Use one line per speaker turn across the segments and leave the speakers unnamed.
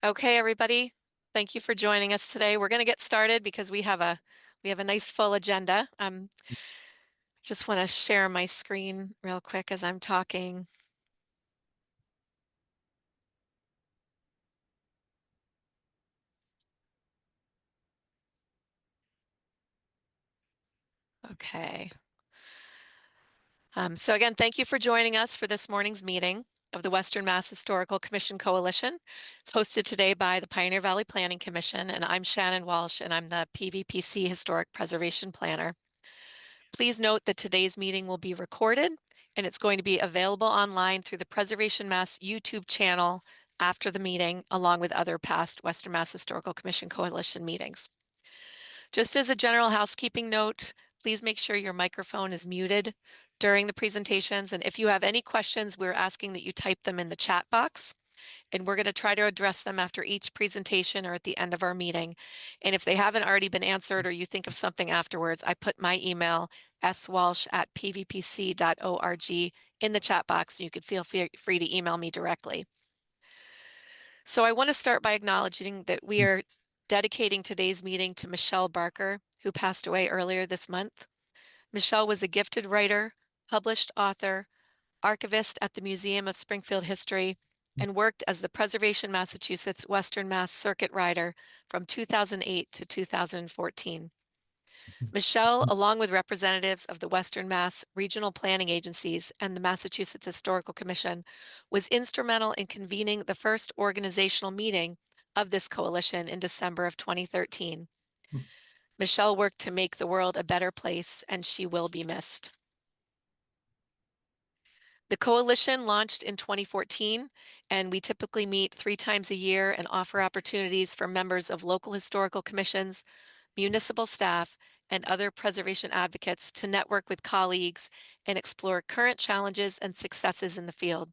Okay, everybody, thank you for joining us today. We're going to get started because we have a nice full agenda. Just want to share my screen real quick as I'm talking. Okay. So again, thank you for joining us for this morning's meeting of the Western Mass Historical Commission Coalition. It's hosted today by the Pioneer Valley Planning Commission, and I'm Shannon Walsh, and I'm the PVPC Historic Preservation Planner. Please note that today's meeting will be recorded and it's going to be available online through the Preservation Mass YouTube channel after the meeting, along with other past Western Mass Historical Commission Coalition meetings. Just as a general housekeeping note, please make sure your microphone is muted during the presentations. And if you have any questions, we're asking that you type them in the chat box. And we're going to try to address them after each presentation or at the end of our meeting. And if they haven't already been answered or you think of something afterwards, I put my email, swalsh@pvpc.org, in the chat box. You could feel free to email me directly. So I want to start by acknowledging that we are dedicating today's meeting to Michelle Barker, who passed away earlier this month. Michelle was a gifted writer, published author, archivist at the Museum of Springfield History, and worked as the Preservation Massachusetts Western Mass Circuit Rider from 2008 to 2014. Michelle, along with representatives of the Western Mass Regional Planning Agencies and the Massachusetts Historical Commission, was instrumental in convening the first organizational meeting of this coalition in December of 2013. Michelle worked to make the world a better place, and she will be missed. The coalition launched in 2014, and we typically meet 3 times a year and offer opportunities for members of local historical commissions, municipal staff, and other preservation advocates to network with colleagues and explore current challenges and successes in the field.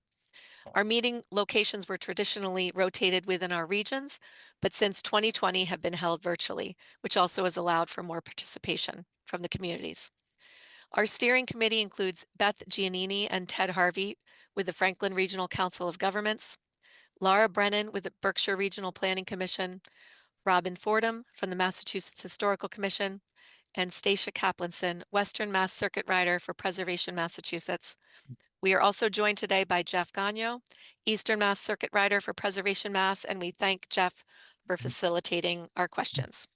Our meeting locations were traditionally rotated within our regions, but since 2020 have been held virtually, which also has allowed for more participation from the communities. Our steering committee includes Beth Giannini and Ted Harvey with the Franklin Regional Council of Governments, Laura Brennan with the Berkshire Regional Planning Commission, Robin Fordham from the Massachusetts Historical Commission, and Stacia Kaplanson, Western Mass Circuit Rider for Preservation Massachusetts. We are also joined today by Jeff Gagno, Eastern Mass Circuit Rider for Preservation Mass, and we thank Jeff for facilitating our questions.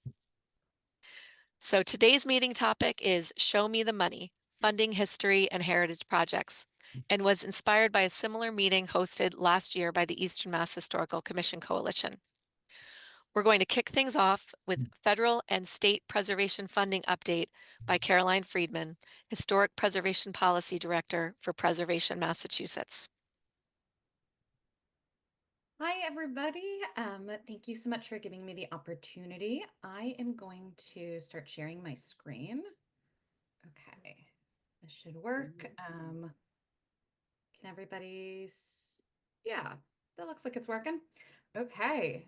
So today's meeting topic is Show Me the Money, Funding History and Heritage Projects, and was inspired by a similar meeting hosted last year by the Eastern Mass Historical Commission Coalition. We're going to kick things off with federal and state preservation funding update by Caroline Friedman, Historic Preservation Policy Director for Preservation Massachusetts.
Hi, everybody. Thank you so much for giving me the opportunity. I am going to start sharing my screen. Okay, this should work. Can everybody, yeah, that looks like it's working. Okay,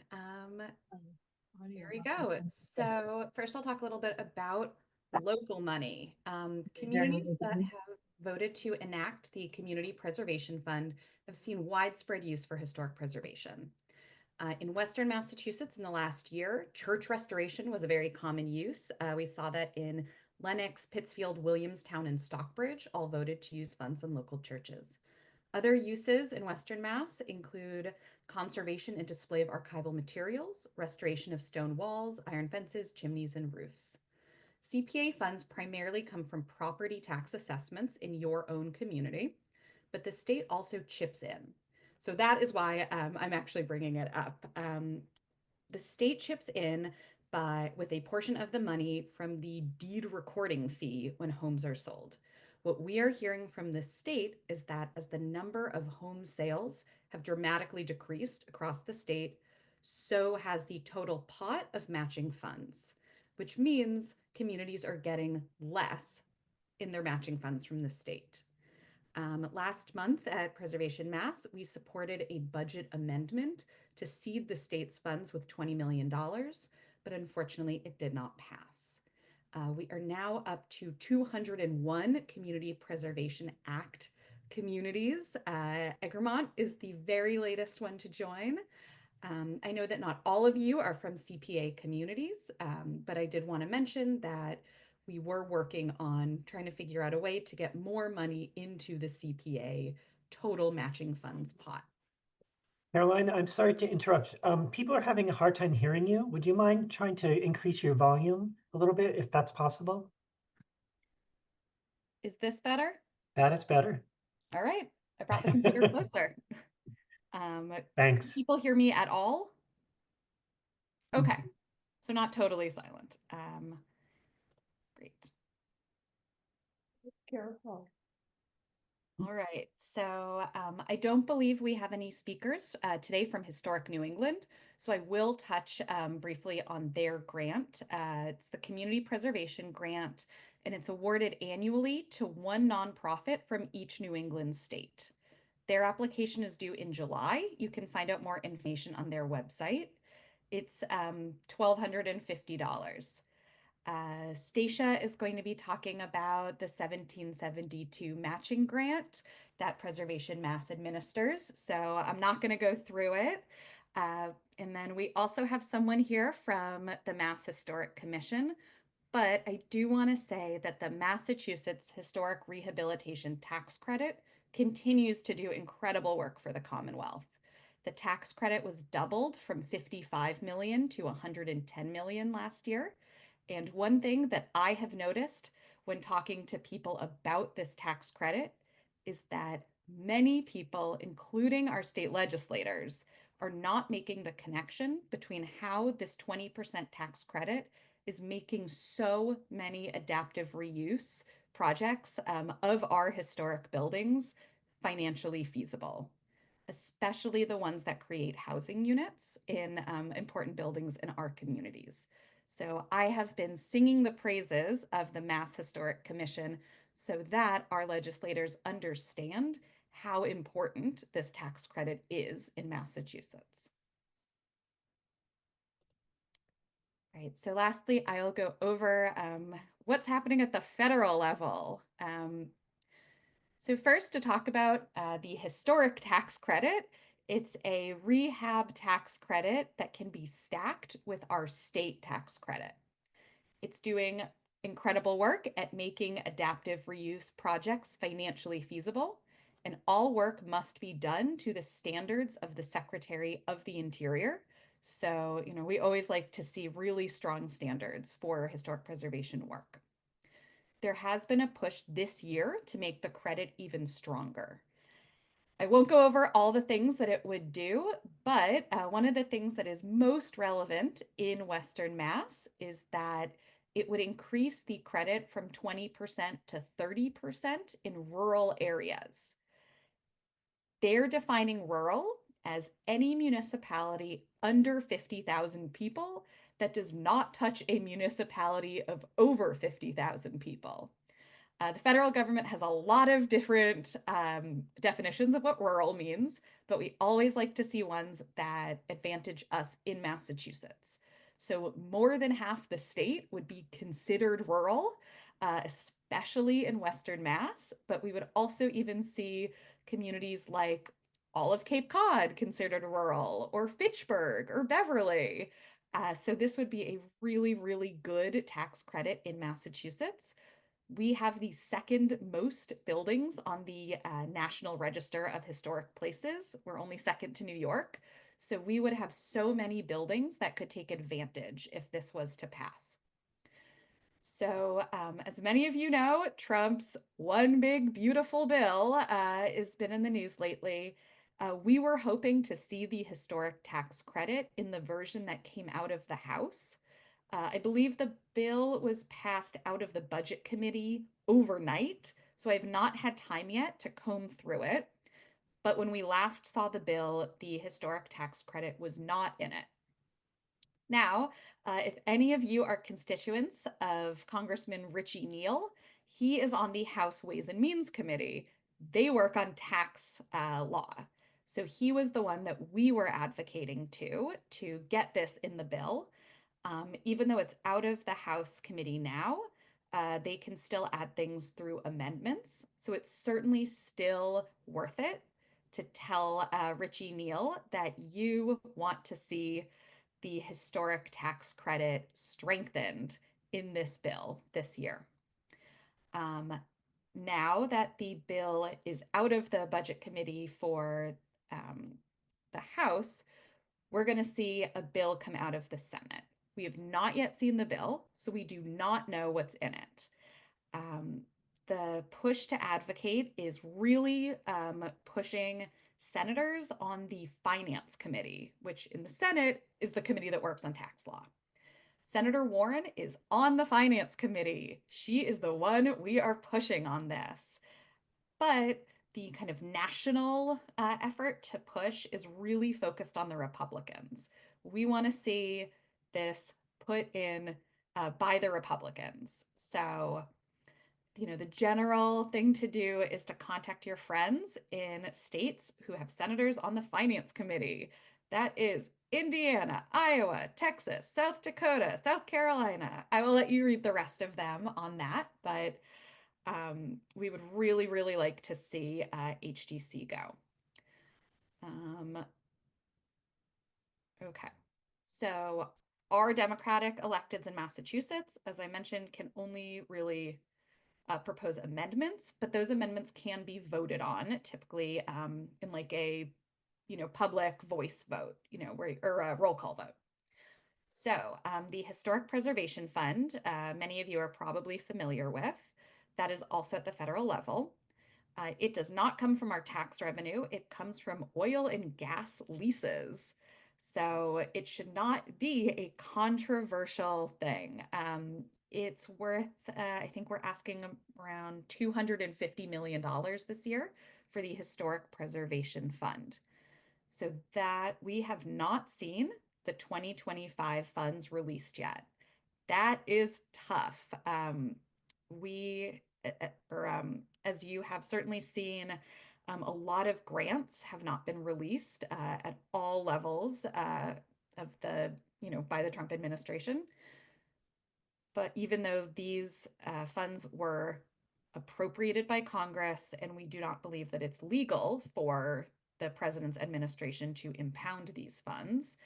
here we go. So first I'll talk a little bit about local money. Communities that have voted to enact the Community Preservation Fund have seen widespread use for historic preservation. In Western Massachusetts in the last year, church restoration was a very common use. We saw that in Lenox, Pittsfield, Williamstown, and Stockbridge all voted to use funds in local churches. Other uses in Western Mass include conservation and display of archival materials, restoration of stone walls, iron fences, chimneys, and roofs. CPA funds primarily come from property tax assessments in your own community, but the state also chips in. So that is why I'm actually bringing it up. The state chips in with a portion of the money from the deed recording fee when homes are sold. What we are hearing from the state is that as the number of home sales have dramatically decreased across the state, so has the total pot of matching funds, which means communities are getting less in their matching funds from the state. Last month at Preservation Mass, we supported a budget amendment to seed the state's funds with $20 million, but unfortunately it did not pass. We are now up to 201 Community Preservation Act communities. Egremont is the very latest one to join. I know that not all of you are from CPA communities, but I did want to mention that we were working on trying to figure out a way to get more money into the CPA total matching funds pot.
Caroline, I'm sorry to interrupt. People are having a hard time hearing you. Would you mind trying to increase your volume a little bit if that's possible?
Is this better?
That is better.
All right, I brought the computer closer. Can
Thanks.
people hear me at all? Okay, so not totally silent. Great.
Careful.
All right, so I don't believe we have any speakers today from Historic New England, so I will touch briefly on their grant. It's the Community Preservation Grant, and it's awarded annually to one nonprofit from each New England state. Their application is due in July. You can find out more information on their website. It's $1,250. Stacia is going to be talking about the 1772 matching grant that Preservation Mass administers. So I'm not going to go through it. And then we also have someone here from the Mass Historic Commission. But I do want to say that the Massachusetts Historic Rehabilitation Tax Credit continues to do incredible work for the Commonwealth. The tax credit was doubled from 55 million to 110 million last year. And one thing that I have noticed when talking to people about this tax credit is that many people, including our state legislators, are not making the connection between how this 20% tax credit is making so many adaptive reuse projects of our historic buildings financially feasible, especially the ones that create housing units in important buildings in our communities. So I have been singing the praises of the Mass Historic Commission so that our legislators understand how important this tax credit is in Massachusetts. Right. So lastly, I'll go over what's happening at the federal level. So first, to talk about the historic tax credit, it's a rehab tax credit that can be stacked with our state tax credit. It's doing incredible work at making adaptive reuse projects financially feasible, and all work must be done to the standards of the Secretary of the Interior. So, we always like to see really strong standards for historic preservation work. There has been a push this year to make the credit even stronger. I won't go over all the things that it would do, but one of the things that is most relevant in Western Mass is that it would increase the credit from 20% to 30% in rural areas. They're defining rural as any municipality under 50,000 people that does not touch a municipality of over 50,000 people. The federal government has a lot of different definitions of what rural means, but we always like to see ones that advantage us in Massachusetts. So more than half the state would be considered rural, especially in Western Mass, but we would also even see communities like all of Cape Cod considered rural, or Fitchburg, or Beverly. So this would be a really, really good tax credit in Massachusetts. We have the second most buildings on the National Register of Historic Places. We're only second to New York. So we would have so many buildings that could take advantage if this was to pass. So, as many of you know, Trump's one big beautiful bill has been in the news lately. We were hoping to see the historic tax credit in the version that came out of the House. I believe the bill was passed out of the budget committee overnight, so I've not had time yet to comb through it. But when we last saw the bill, the historic tax credit was not in it. Now, if any of you are constituents of Congressman Richie Neal, he is on the House Ways and Means Committee. They work on tax law. So he was the one that we were advocating to get this in the bill. Even though it's out of the House committee now, they can still add things through amendments. So it's certainly still worth it to tell Richie Neal that you want to see the historic tax credit strengthened in this bill this year. Now that the bill is out of the budget committee for the House, we're going to see a bill come out of the Senate. We have not yet seen the bill, so we do not know what's in it. The push to advocate is really pushing senators on the Finance Committee, which in the Senate is the committee that works on tax law. Senator Warren is on the Finance Committee. She is the one we are pushing on this. But the kind of national effort to push is really focused on the Republicans. We want to see this put in by the Republicans. So, the general thing to do is to contact your friends in states who have senators on the Finance Committee. That is Indiana, Iowa, Texas, South Dakota, South Carolina. I will let you read the rest of them on that, but we would really, really like to see HGC go. Okay, so our Democratic electeds in Massachusetts, as I mentioned, can only really propose amendments, but those amendments can be voted on, typically in like a public voice vote, or a roll call vote. So the Historic Preservation Fund, many of you are probably familiar with, that is also at the federal level. It does not come from our tax revenue. It comes from oil and gas leases. So it should not be a controversial thing. It's worth, I think we're asking around $250 million this year for the Historic Preservation Fund. So that we have not seen the 2025 funds released yet. That is tough. As you have certainly seen, a lot of grants have not been released at all levels of the, by the Trump administration. But even though these funds were appropriated by Congress, and we do not believe that it's legal for the president's administration to impound these funds,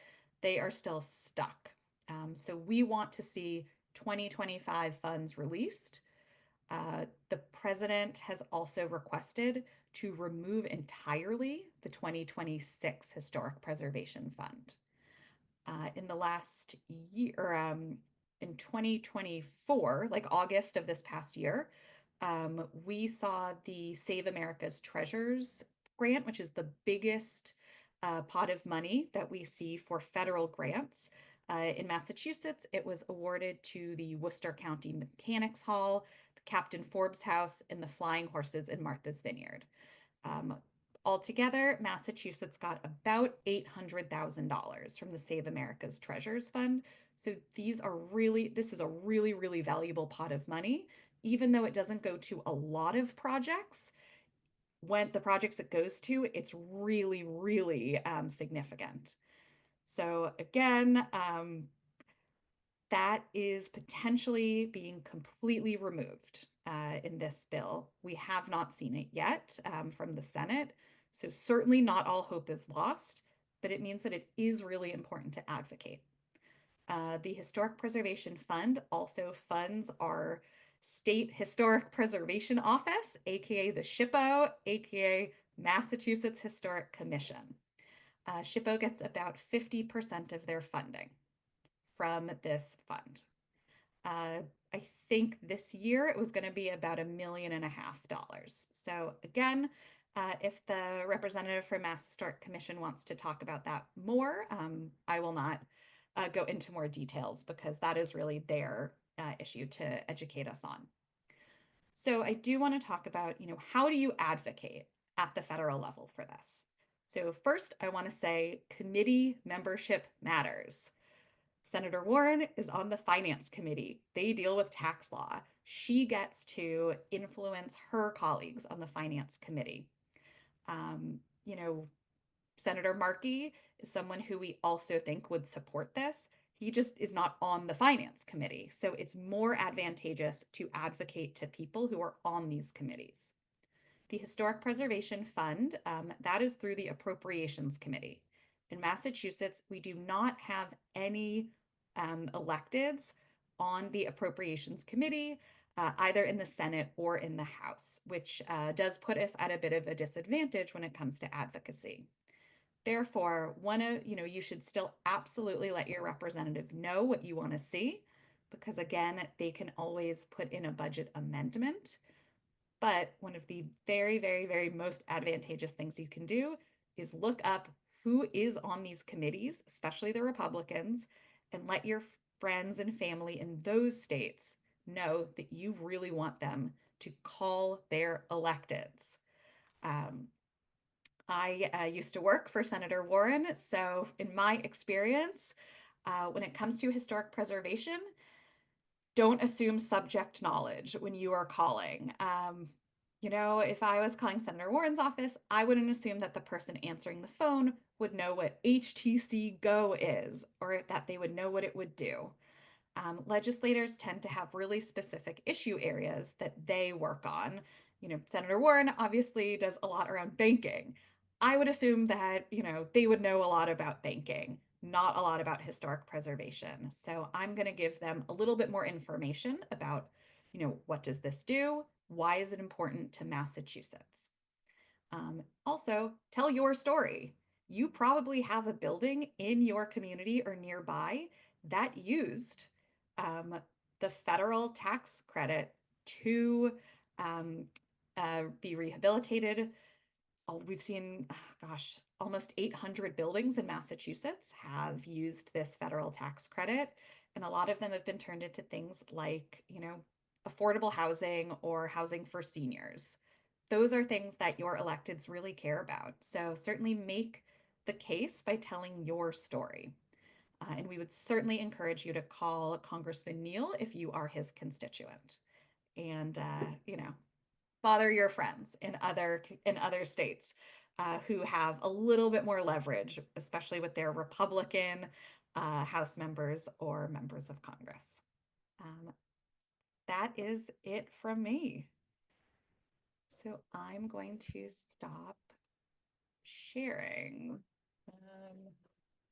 they are still stuck. So we want to see 2025 funds released. The president has also requested to remove entirely the 2026 Historic Preservation Fund. In the last year, in 2024, like August of this past year, we saw the Save America's Treasures grant, which is the biggest pot of money that we see for federal grants. In Massachusetts, it was awarded to the Worcester County Mechanics Hall, the Captain Forbes House, and the Flying Horses in Martha's Vineyard. Altogether, Massachusetts got about $800,000 from the Save America's Treasures Fund. So this is a really, really valuable pot of money, even though it doesn't go to a lot of projects. When the projects it goes to, it's really, really significant. So again, that is potentially being completely removed in this bill. We have not seen it yet from the Senate. So certainly not all hope is lost, but it means that it is really important to advocate. The Historic Preservation Fund also funds our State Historic Preservation Office, aka the SHPO, aka Massachusetts Historic Commission. SHPO gets about 50% of their funding from this fund. I think this year it was going to be about $1.5 million. So again, if the representative from Mass Historic Commission wants to talk about that more, I will not go into more details because that is really their issue to educate us on. So I do want to talk about, how do you advocate at the federal level for this? So first, I want to say committee membership matters. Senator Warren is on the Finance Committee. They deal with tax law. She gets to influence her colleagues on the Finance Committee. Senator Markey is someone who we also think would support this. He just is not on the Finance Committee. So it's more advantageous to advocate to people who are on these committees. The Historic Preservation Fund, that is through the Appropriations Committee. In Massachusetts, we do not have any electeds on the Appropriations Committee, either in the Senate or in the House, which does put us at a bit of a disadvantage when it comes to advocacy. Therefore, you should still absolutely let your representative know what you want to see, because again, they can always put in a budget amendment. But one of the very, very, very most advantageous things you can do is look up who is on these committees, especially the Republicans, and let your friends and family in those states know that you really want them to call their electeds. I used to work for Senator Warren, so in my experience, when it comes to historic preservation, don't assume subject knowledge when you are calling. If I was calling Senator Warren's office, I wouldn't assume that the person answering the phone would know what HTC Go is or that they would know what it would do. Legislators tend to have really specific issue areas that they work on. Senator Warren obviously does a lot around banking. I would assume that, they would know a lot about banking, not a lot about historic preservation. So I'm going to give them a little bit more information about, what does this do? Why is it important to Massachusetts? Also, tell your story. You probably have a building in your community or nearby that used the federal tax credit to be rehabilitated. We've seen, gosh, almost 800 buildings in Massachusetts have used this federal tax credit, and a lot of them have been turned into things like, affordable housing or housing for seniors. Those are things that your electeds really care about. So certainly make the case by telling your story. And we would certainly encourage you to call Congressman Neal if you are his constituent. And, bother your friends in other states who have a little bit more leverage, especially with their Republican House members or members of Congress. That is it from me. So I'm going to stop sharing.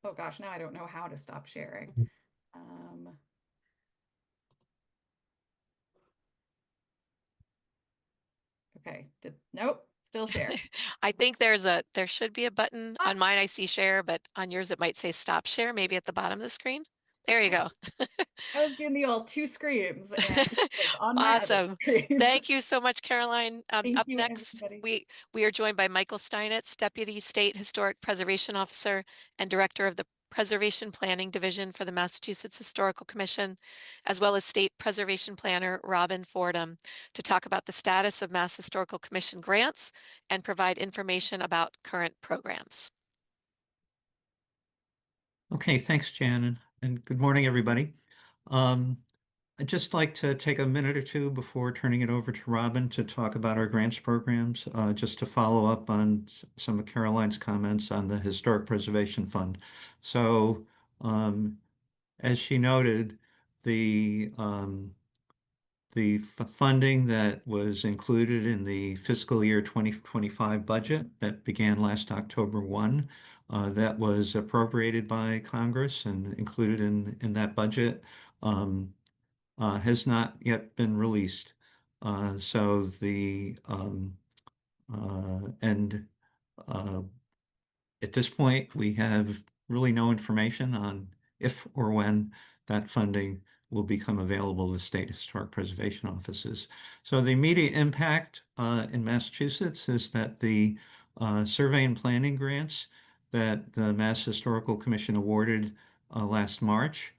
Oh gosh, now I don't know how to stop sharing. Okay, nope, still share.
I think there should be a button
Ah,
on mine. I see share, but on yours it might say stop share, maybe at the bottom of the screen. There you
okay.
go.
I was doing the old two screens and it was on my other
Awesome.
screen.
Thank you so much, Caroline.
Thank
Up
you,
next,
everybody.
we are joined by Michael Steinitz, Deputy State Historic Preservation Officer and Director of the Preservation Planning Division for the Massachusetts Historical Commission, as well as State Preservation Planner Robin Fordham, to talk about the status of Mass Historical Commission grants and provide information about current programs.
Okay, thanks, Jan, and good morning, everybody. Um, I'd just like to take a minute or two before turning it over to Robin to talk about our grants programs, just to follow up on some of Caroline's comments on the Historic Preservation Fund. So, as she noted, the funding that was included in the fiscal year 2025 budget that began last October 1, that was appropriated by Congress and included in that budget, has not yet been released. So the and At this point, we have really no information on if or when that funding will become available to state historic preservation offices. So the immediate impact in Massachusetts is that the survey and planning grants that the Mass Historical Commission awarded last March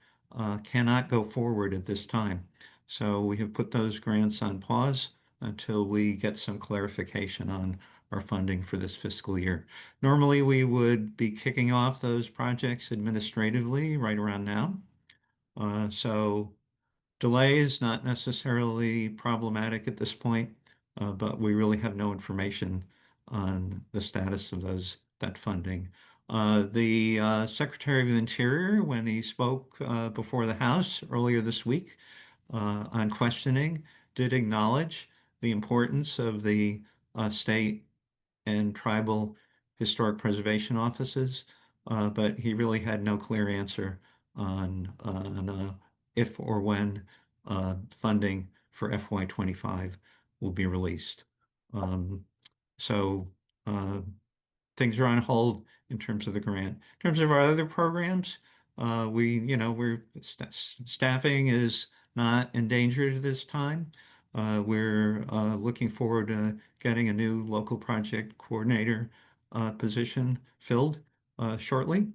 cannot go forward at this time. So we have put those grants on pause until we get some clarification on our funding for this fiscal year. Normally, we would be kicking off those projects administratively right around now. So delay is not necessarily problematic at this point, but we really have no information on the status of that funding. The Secretary of the Interior, when he spoke before the House earlier this week on questioning, did acknowledge the importance of the state and tribal historic preservation offices, but he really had no clear answer on if or when funding for FY25 will be released. Um, so things are on hold in terms of the grant. In terms of our other programs, staffing is not endangered at this time. We're looking forward to getting a new local project coordinator position filled shortly.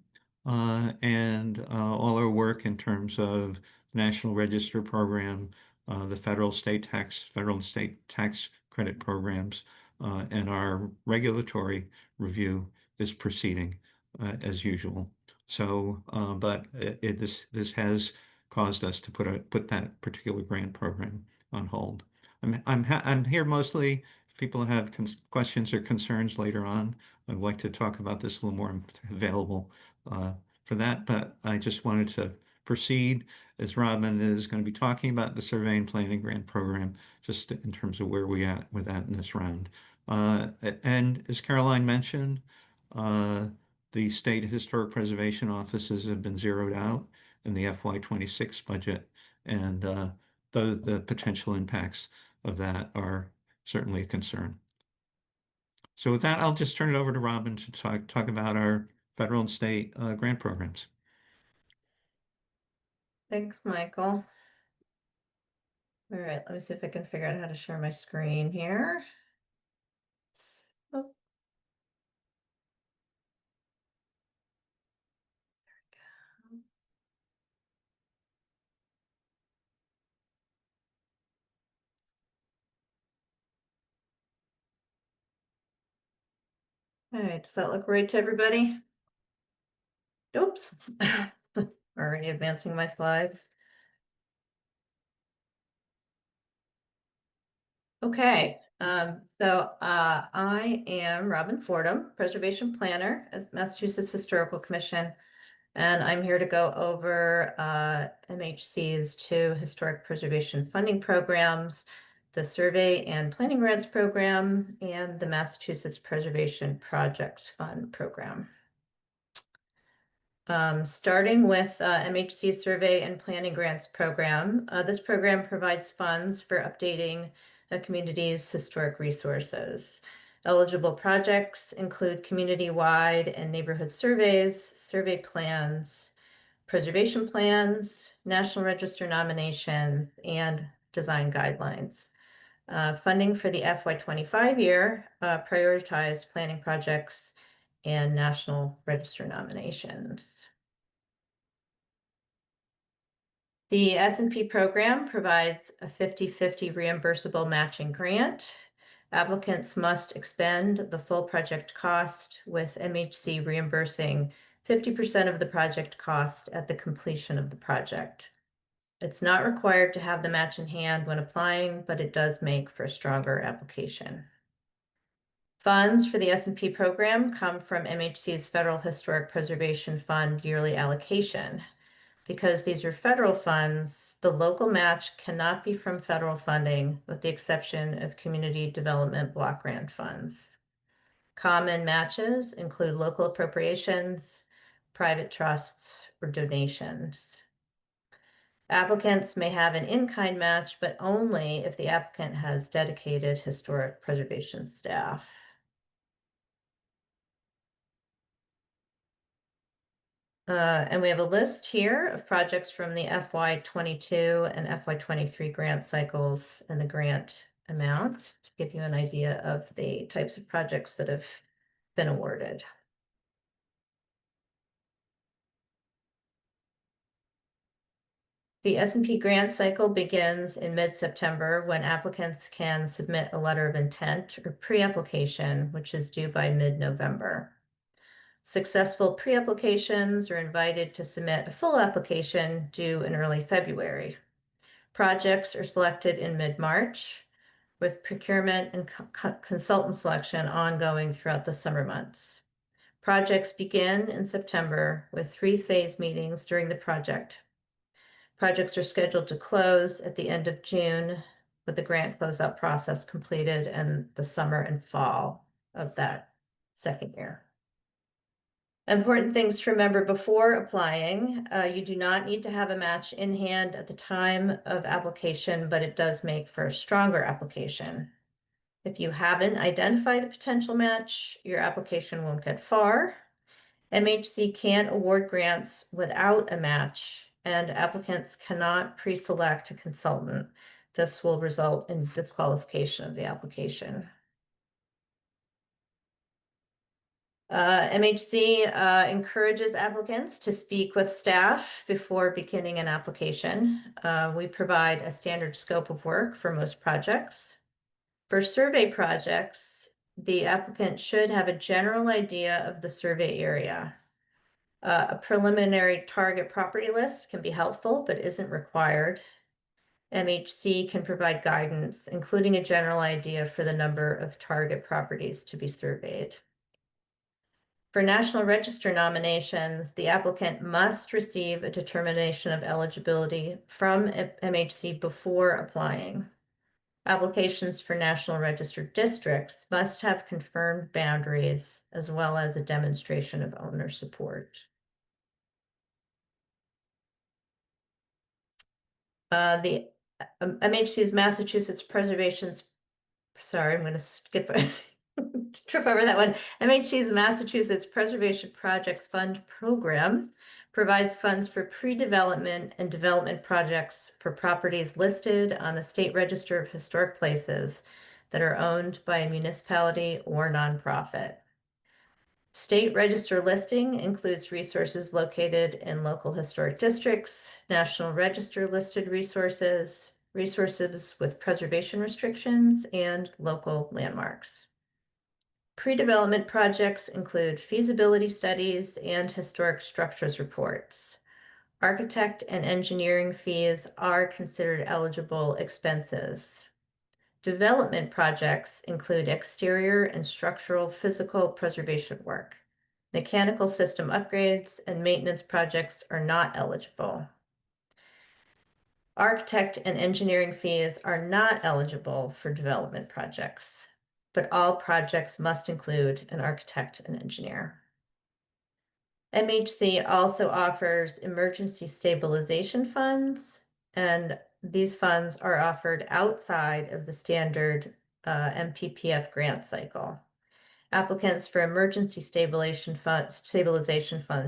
And all our work in terms of National Register program, the federal and state tax credit programs, and our regulatory review is proceeding as usual. So, but this has caused us to put that particular grant program on hold. I'm here mostly if people have questions or concerns later on. I'd like to talk about this a little more. I'm available for that, but I just wanted to proceed as Robin is going to be talking about the survey and planning grant program, just in terms of where we at with that in this round. And as Caroline mentioned, uh, the state historic preservation offices have been zeroed out in the FY26 budget, and the potential impacts of that are certainly a concern. So with that, I'll just turn it over to Robin to talk about our federal and state grant programs.
Thanks, Michael. All right, let me see if I can figure out how to share my screen here. Oh. All right, does that look right to everybody? Oops. Already advancing my slides. Okay, I am Robin Fordham, Preservation Planner at Massachusetts Historical Commission, and I'm here to go over MHC's 2 historic preservation funding programs, the Survey and Planning Grants Program, and the Massachusetts Preservation Projects Fund Program. Starting with MHC Survey and Planning Grants Program, this program provides funds for updating a community's historic resources. Eligible projects include community-wide and neighborhood surveys, survey plans, preservation plans, National Register nominations, and design guidelines. Funding for the FY25 year prioritized planning projects and National Register nominations. The S&P program provides a 50-50 reimbursable matching grant. Applicants must expend the full project cost, with MHC reimbursing 50% of the project cost at the completion of the project. It's not required to have the match in hand when applying, but it does make for a stronger application. Funds for the S&P program come from MHC's Federal Historic Preservation Fund yearly allocation. Because these are federal funds, the local match cannot be from federal funding, with the exception of community development block grant funds. Common matches include local appropriations, private trusts, or donations. Applicants may have an in-kind match, but only if the applicant has dedicated historic preservation staff. And we have a list here of projects from the FY22 and FY23 grant cycles and the grant amount to give you an idea of the types of projects that have been awarded. The S&P grant cycle begins in mid-September, when applicants can submit a letter of intent or pre-application, which is due by mid-November. Successful pre-applications are invited to submit a full application due in early February. Projects are selected in mid-March, with procurement and consultant selection ongoing throughout the summer months. Projects begin in September with 3-phase meetings during the project. Projects are scheduled to close at the end of June with the grant closeout process completed in the summer and fall of that second year. Important things to remember before applying. You do not need to have a match in hand at the time of application, but it does make for a stronger application. If you haven't identified a potential match, your application won't get far. MHC can't award grants without a match, and applicants cannot pre-select a consultant. This will result in disqualification of the application. MHC encourages applicants to speak with staff before beginning an application. We provide a standard scope of work for most projects. For survey projects, the applicant should have a general idea of the survey area. A preliminary target property list can be helpful, but isn't required. MHC can provide guidance, including a general idea for the number of target properties to be surveyed. For National Register nominations, the applicant must receive a determination of eligibility from MHC before applying. Applications for National Register districts must have confirmed boundaries as well as a demonstration of owner support. The MHC's Massachusetts Preservation's, sorry, I'm going to skip trip over that one. MHC's Massachusetts Preservation Projects Fund program provides funds for pre-development and development projects for properties listed on the State Register of Historic Places that are owned by a municipality or nonprofit. State Register listing includes resources located in local historic districts, National Register listed resources, resources with preservation restrictions, and local landmarks. Pre-development projects include feasibility studies and historic structures reports. Architect and engineering fees are considered eligible expenses. Development projects include exterior and structural physical preservation work. Mechanical system upgrades and maintenance projects are not eligible. Architect and engineering fees are not eligible for development projects, but all projects must include an architect and engineer. MHC also offers emergency stabilization funds, and these funds are offered outside of the standard MPPF grant cycle. Applicants for emergency stabilization funds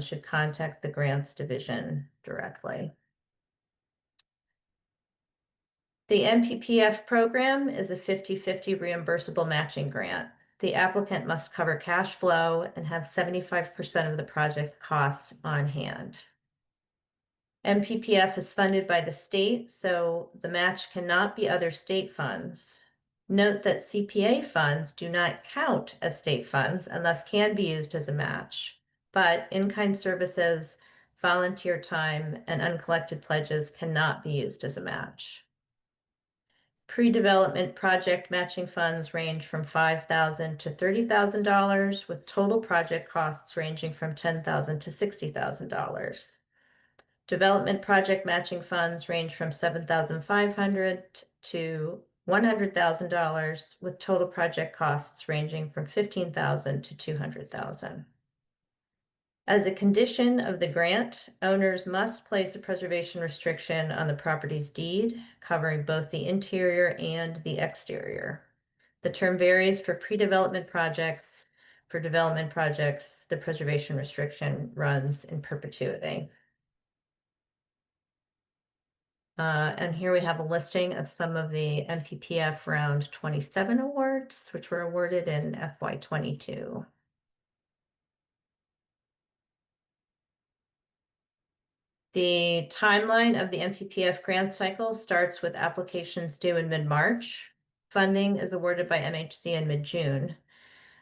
should contact the grants division directly. The MPPF program is a 50-50 reimbursable matching grant. The applicant must cover cash flow and have 75% of the project cost on hand. MPPF is funded by the state, so the match cannot be other state funds. Note that CPA funds do not count as state funds and thus can be used as a match, but in-kind services, volunteer time, and uncollected pledges cannot be used as a match. Pre-development project matching funds range from $5,000 to $30,000, with total project costs ranging from $10,000 to $60,000. Development project matching funds range from $7,500 to $100,000, with total project costs ranging from $15,000 to $200,000. As a condition of the grant, owners must place a preservation restriction on the property's deed, covering both the interior and the exterior. The term varies for pre-development projects. For development projects, the preservation restriction runs in perpetuity. And here we have a listing of some of the MPPF Round 27 awards, which were awarded in FY22. The timeline of the MPPF grant cycle starts with applications due in mid-March. Funding is awarded by MHC in mid-June.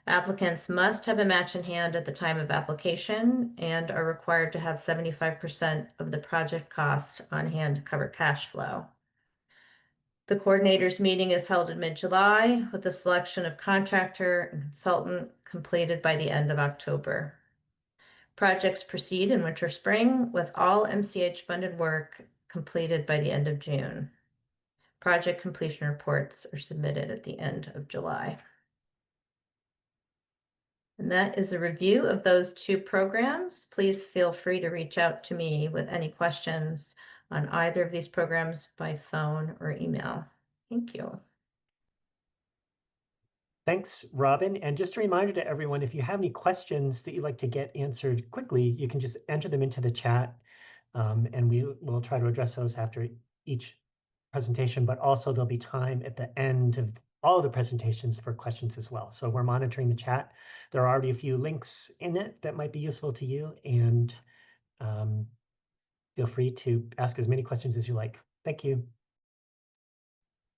Applicants must have a match in hand at the time of application and are required to have 75% of the project cost on hand to cover cash flow. The coordinators meeting is held in mid-July with the selection of contractor and consultant completed by the end of October. Projects proceed in winter spring with all MCH funded work completed by the end of June. Project completion reports are submitted at the end of July. And that is a review of those two programs. Please feel free to reach out to me with any questions on either of these programs by phone or email. Thank you.
Thanks, Robin. And just a reminder to everyone, if you have any questions that you'd like to get answered quickly, you can just enter them into the chat, and we will try to address those after each presentation, but also there'll be time at the end of all of the presentations for questions as well. So we're monitoring the chat. There are already a few links in it that might be useful to you, and feel free to ask as many questions as you like. Thank you.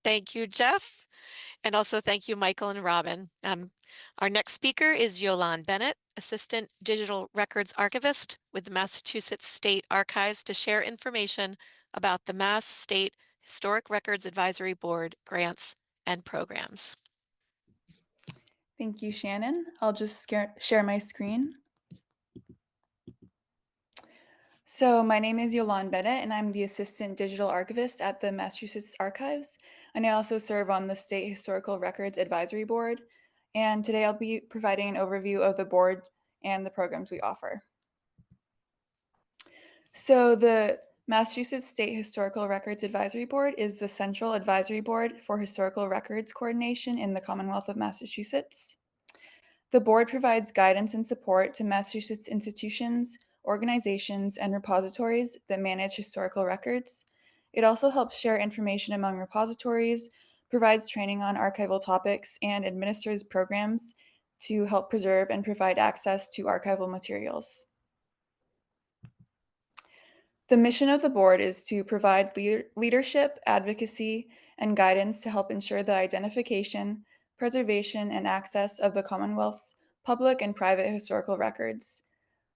Thank you, Jeff. And also thank you, Michael and Robin. Our next speaker is Yolande Bennett, Assistant Digital Records Archivist with the Massachusetts State Archives, to share information about the Mass State Historic Records Advisory Board grants and programs.
Thank you, Shannon. I'll just share my screen. So my name is Yolande Bennett, and I'm the Assistant Digital Archivist at the Massachusetts Archives, and I also serve on the State Historical Records Advisory Board. And today I'll be providing an overview of the board and the programs we offer. So the Massachusetts State Historical Records Advisory Board is the central advisory board for historical records coordination in the Commonwealth of Massachusetts. The board provides guidance and support to Massachusetts institutions, organizations, and repositories that manage historical records. It also helps share information among repositories, provides training on archival topics, and administers programs to help preserve and provide access to archival materials. The mission of the board is to provide leadership, advocacy, and guidance to help ensure the identification, preservation, and access of the Commonwealth's public and private historical records.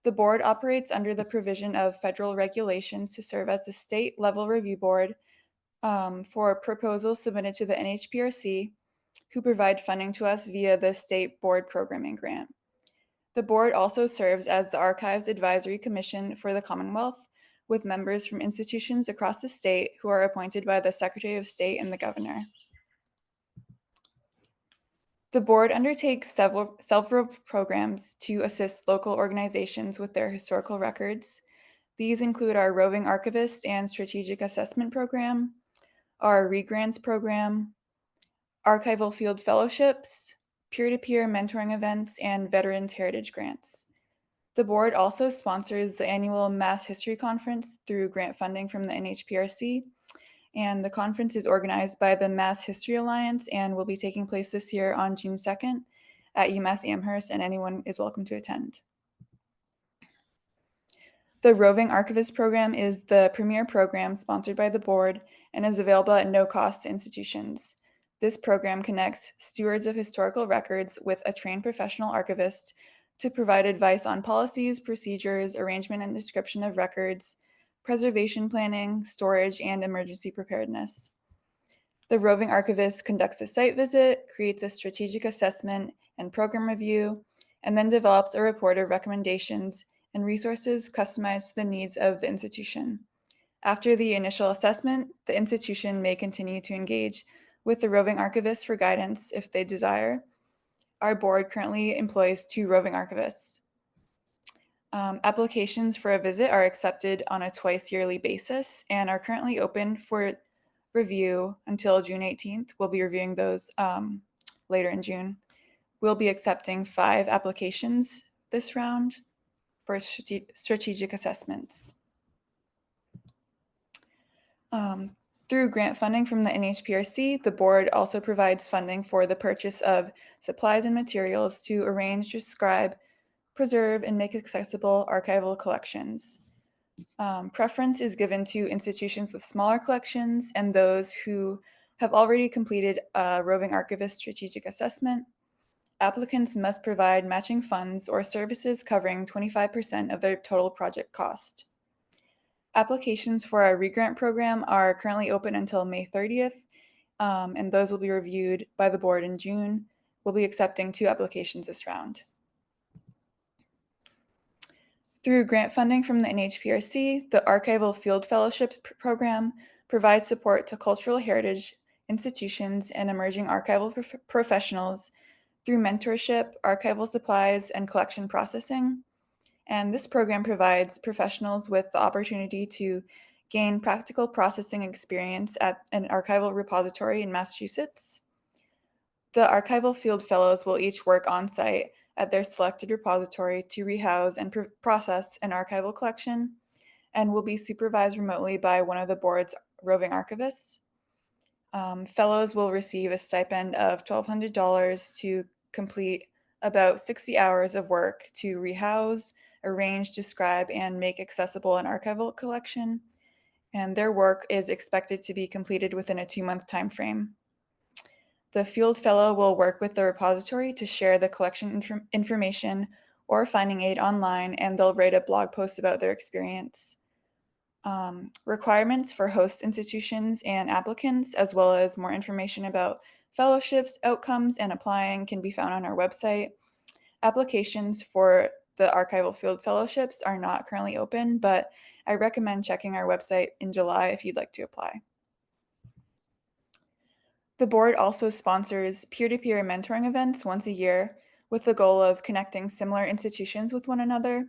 The board operates under the provision of federal regulations to serve as the state-level review board for proposals submitted to the NHPRC, who provide funding to us via the State Board Programming Grant. The board also serves as the Archives Advisory Commission for the Commonwealth, with members from institutions across the state who are appointed by the Secretary of State and the Governor. The board undertakes several programs to assist local organizations with their historical records. These include our Roving Archivist and Strategic Assessment Program, our ReGrants program, Archival Field Fellowships, peer-to-peer mentoring events, and Veterans Heritage Grants. The board also sponsors the annual Mass History Conference through grant funding from the NHPRC, and the conference is organized by the Mass History Alliance and will be taking place this year on June 2nd at UMass Amherst, and anyone is welcome to attend. The Roving Archivist program is the premier program sponsored by the board and is available at no cost to institutions. This program connects stewards of historical records with a trained professional archivist to provide advice on policies, procedures, arrangement and description of records, preservation planning, storage, and emergency preparedness. The roving archivist conducts a site visit, creates a strategic assessment and program review, and then develops a report of recommendations and resources customized to the needs of the institution. After the initial assessment, the institution may continue to engage with the roving archivist for guidance if they desire. Our board currently employs 2 roving archivists. Applications for a visit are accepted on a twice-yearly basis and are currently open for review until June 18th. We'll be reviewing those later in June. We'll be accepting 5 applications this round for strategic assessments. Through grant funding from the NHPRC, the board also provides funding for the purchase of supplies and materials to arrange, describe, preserve, and make accessible archival collections. Preference is given to institutions with smaller collections and those who have already completed a roving archivist strategic assessment. Applicants must provide matching funds or services covering 25% of their total project cost. Applications for our ReGrant program are currently open until May 30th, and those will be reviewed by the board in June. We'll be accepting 2 applications this round. Through grant funding from the NHPRC, the Archival Field Fellowship program provides support to cultural heritage institutions, and emerging archival professionals through mentorship, archival supplies, and collection processing. And this program provides professionals with the opportunity to gain practical processing experience at an archival repository in Massachusetts. The archival field fellows will each work on site at their selected repository to rehouse and process an archival collection, and will be supervised remotely by one of the board's roving archivists. Fellows will receive a stipend of $1,200 to complete about 60 hours of work to rehouse, arrange, describe, and make accessible an archival collection, and their work is expected to be completed within a 2-month time frame. The field fellow will work with the repository to share the collection information or finding aid online, and they'll write a blog post about their experience. Requirements for host institutions and applicants, as well as more information about fellowships, outcomes, and applying, can be found on our website. Applications for the archival field fellowships are not currently open, but I recommend checking our website in July if you'd like to apply. The board also sponsors peer-to-peer mentoring events once a year with the goal of connecting similar institutions with one another.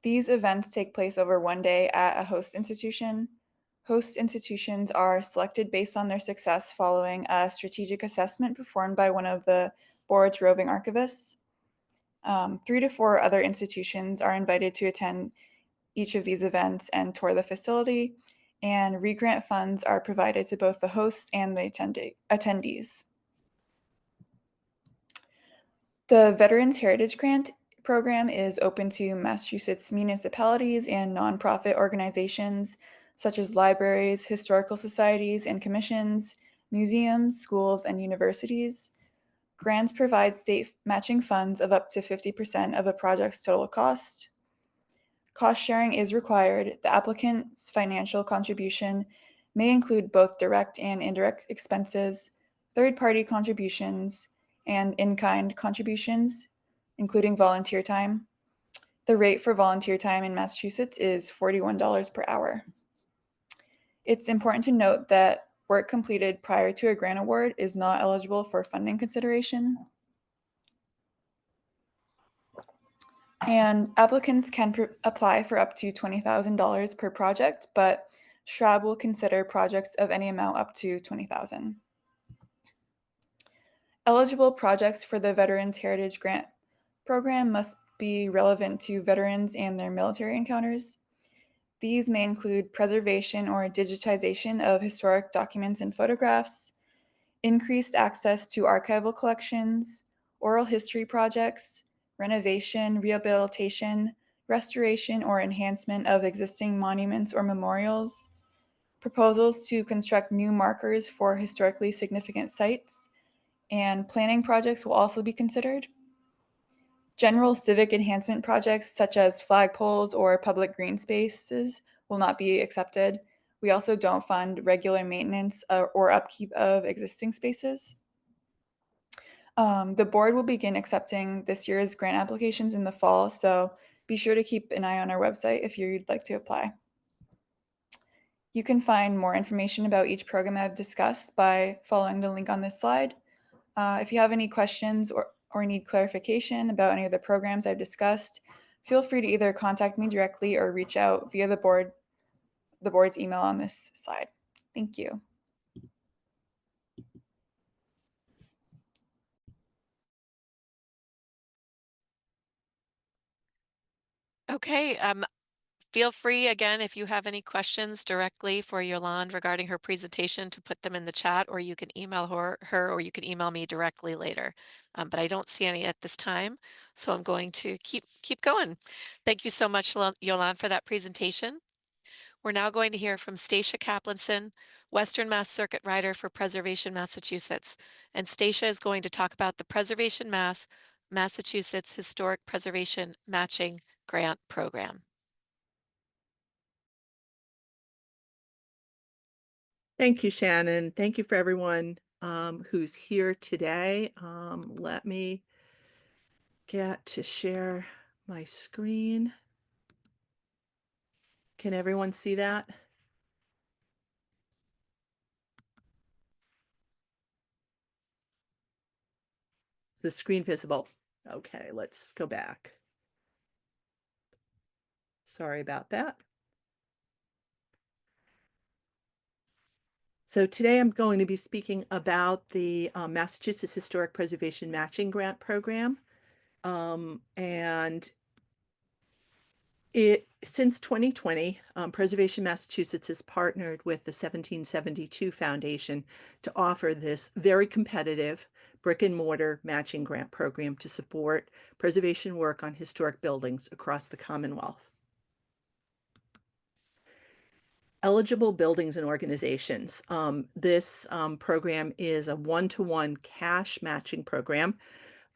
These events take place over one day at a host institution. Host institutions are selected based on their success following a strategic assessment performed by one of the board's roving archivists. 3 to 4 other institutions are invited to attend each of these events and tour the facility, and re-grant funds are provided to both the hosts and the attendees. The Veterans Heritage Grant program is open to Massachusetts municipalities and nonprofit organizations such as libraries, historical societies and commissions, museums, schools, and universities. Grants provide state matching funds of up to 50% of a project's total cost. Cost sharing is required. The applicant's financial contribution may include both direct and indirect expenses, third-party contributions, and in-kind contributions, including volunteer time. The rate for volunteer time in Massachusetts is $41 per hour. It's important to note that work completed prior to a grant award is not eligible for funding consideration. And applicants can apply for up to $20,000 per project, but SHRAB will consider projects of any amount up to $20,000. Eligible projects for the Veterans Heritage Grant program must be relevant to veterans and their military encounters. These may include preservation or digitization of historic documents and photographs, increased access to archival collections, oral history projects, renovation, rehabilitation, restoration, or enhancement of existing monuments or memorials, proposals to construct new markers for historically significant sites, and planning projects will also be considered. General civic enhancement projects such as flagpoles or public green spaces will not be accepted. We also don't fund regular maintenance or upkeep of existing spaces. The board will begin accepting this year's grant applications in the fall, so be sure to keep an eye on our website if you'd like to apply. You can find more information about each program I've discussed by following the link on this slide. If you have any questions or need clarification about any of the programs I've discussed, feel free to either contact me directly or reach out via the board's email on this slide. Thank you.
Okay, feel free again if you have any questions directly for Yolande regarding her presentation to put them in the chat, or you can email her or you can email me directly later. But I don't see any at this time, so I'm going to keep going. Thank you so much, Yolande, for that presentation. We're now going to hear from Stacia Kaplanson, Western Mass Circuit Rider for Preservation Massachusetts. And Stacia is going to talk about the Preservation Massachusetts Historic Preservation Matching Grant Program.
Thank you, Shannon. Thank you for everyone who's here today. Let me get to share my screen. Can everyone see that? the screen visible? Okay, let's go back. Sorry about that. So today I'm going to be speaking about the Massachusetts Historic Preservation Matching Grant Program. And since 2020, Preservation Massachusetts has partnered with the 1772 Foundation to offer this very competitive brick and mortar matching grant program to support preservation work on historic buildings across the Commonwealth. Eligible buildings and organizations. This program is a one-to-one cash matching program.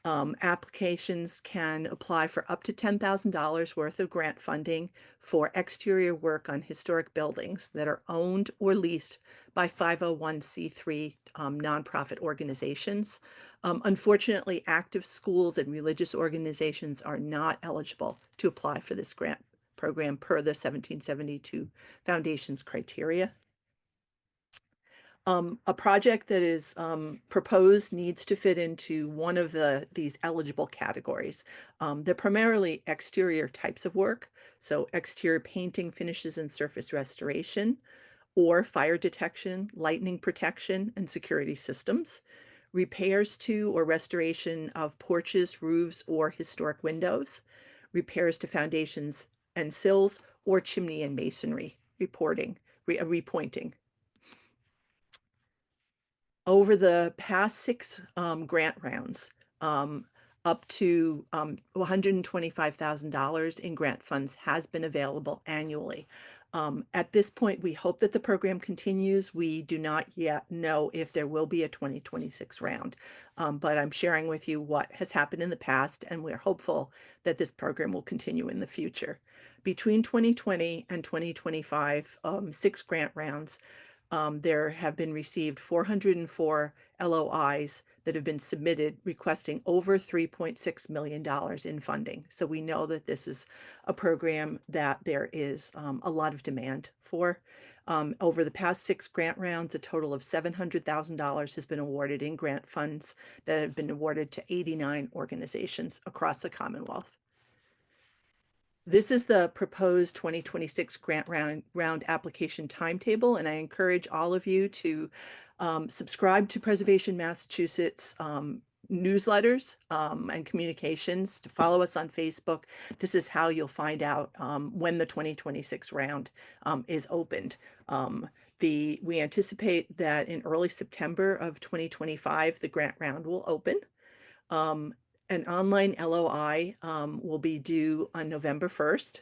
Applications can apply for up to $10,000 worth of grant funding for exterior work on historic buildings that are owned or leased by 501c3 nonprofit organizations. Unfortunately, active schools and religious organizations are not eligible to apply for this grant program per the 1772 Foundation's criteria. A project that is proposed needs to fit into one of these eligible categories. They're primarily exterior types of work, so exterior painting, finishes, and surface restoration, or fire detection, lightning protection, and security systems, repairs to or restoration of porches, roofs, or historic windows, repairs to foundations and sills, or chimney and masonry repointing. Over the past 6 grant rounds, up to $125,000 in grant funds has been available annually. At this point, we hope that the program continues. We do not yet know if there will be a 2026 round, but I'm sharing with you what has happened in the past, and we're hopeful that this program will continue in the future. Between 2020 and 2025, 6 grant rounds, there have been received 404 LOIs that have been submitted requesting over $3.6 million in funding. So we know that this is a program that there is a lot of demand for. Over the past 6 grant rounds, a total of $700,000 has been awarded in grant funds that have been awarded to 89 organizations across the Commonwealth. This is the proposed 2026 grant round application timetable, and I encourage all of you to subscribe to Preservation Massachusetts newsletters and communications, to follow us on Facebook. This is how you'll find out when the 2026 round is opened. We anticipate that in early September of 2025, the grant round will open. An online LOI will be due on November 1st.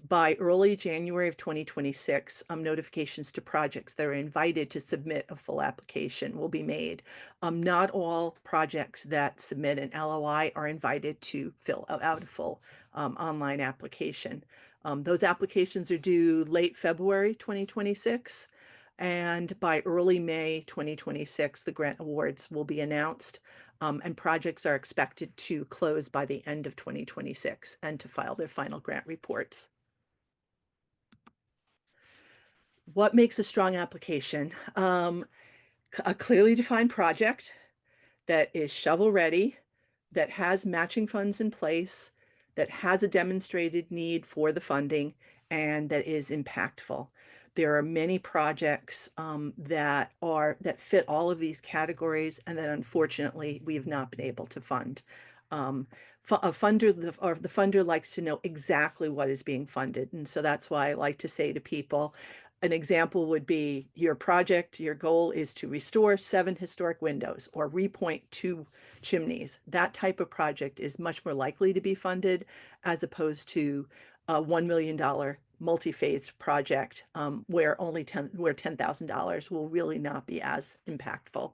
By early January of 2026, notifications to projects that are invited to submit a full application will be made. Not all projects that submit an LOI are invited to fill out a full online application. Those applications are due late February 2026. And by early May 2026, the grant awards will be announced, and projects are expected to close by the end of 2026 and to file their final grant reports. What makes a strong application? A clearly defined project that is shovel ready, that has matching funds in place, that has a demonstrated need for the funding, and that is impactful. There are many projects that fit all of these categories, and that unfortunately we have not been able to fund. The funder likes to know exactly what is being funded, and so that's why I like to say to people, an example would be your project, your goal is to restore 7 historic windows or repoint 2 chimneys. That type of project is much more likely to be funded as opposed to a $1 million multi-phased project where $10,000 will really not be as impactful.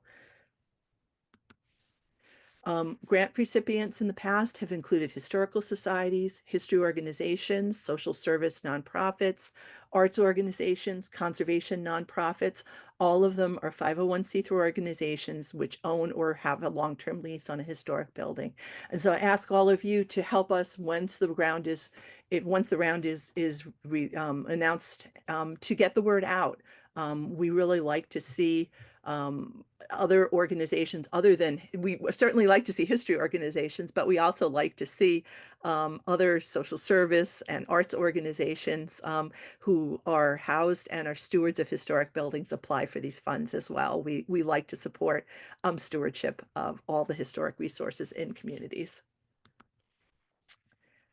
Grant recipients in the past have included historical societies, history organizations, social service nonprofits, arts organizations, conservation nonprofits. All of them are 501c3 organizations which own or have a long-term lease on a historic building. And so I ask all of you to help us once the round is once the round is announced, to get the word out. We really like to see other organizations other than, we certainly like to see history organizations, but we also like to see other social service and arts organizations who are housed and are stewards of historic buildings apply for these funds as well. We like to support stewardship of all the historic resources in communities.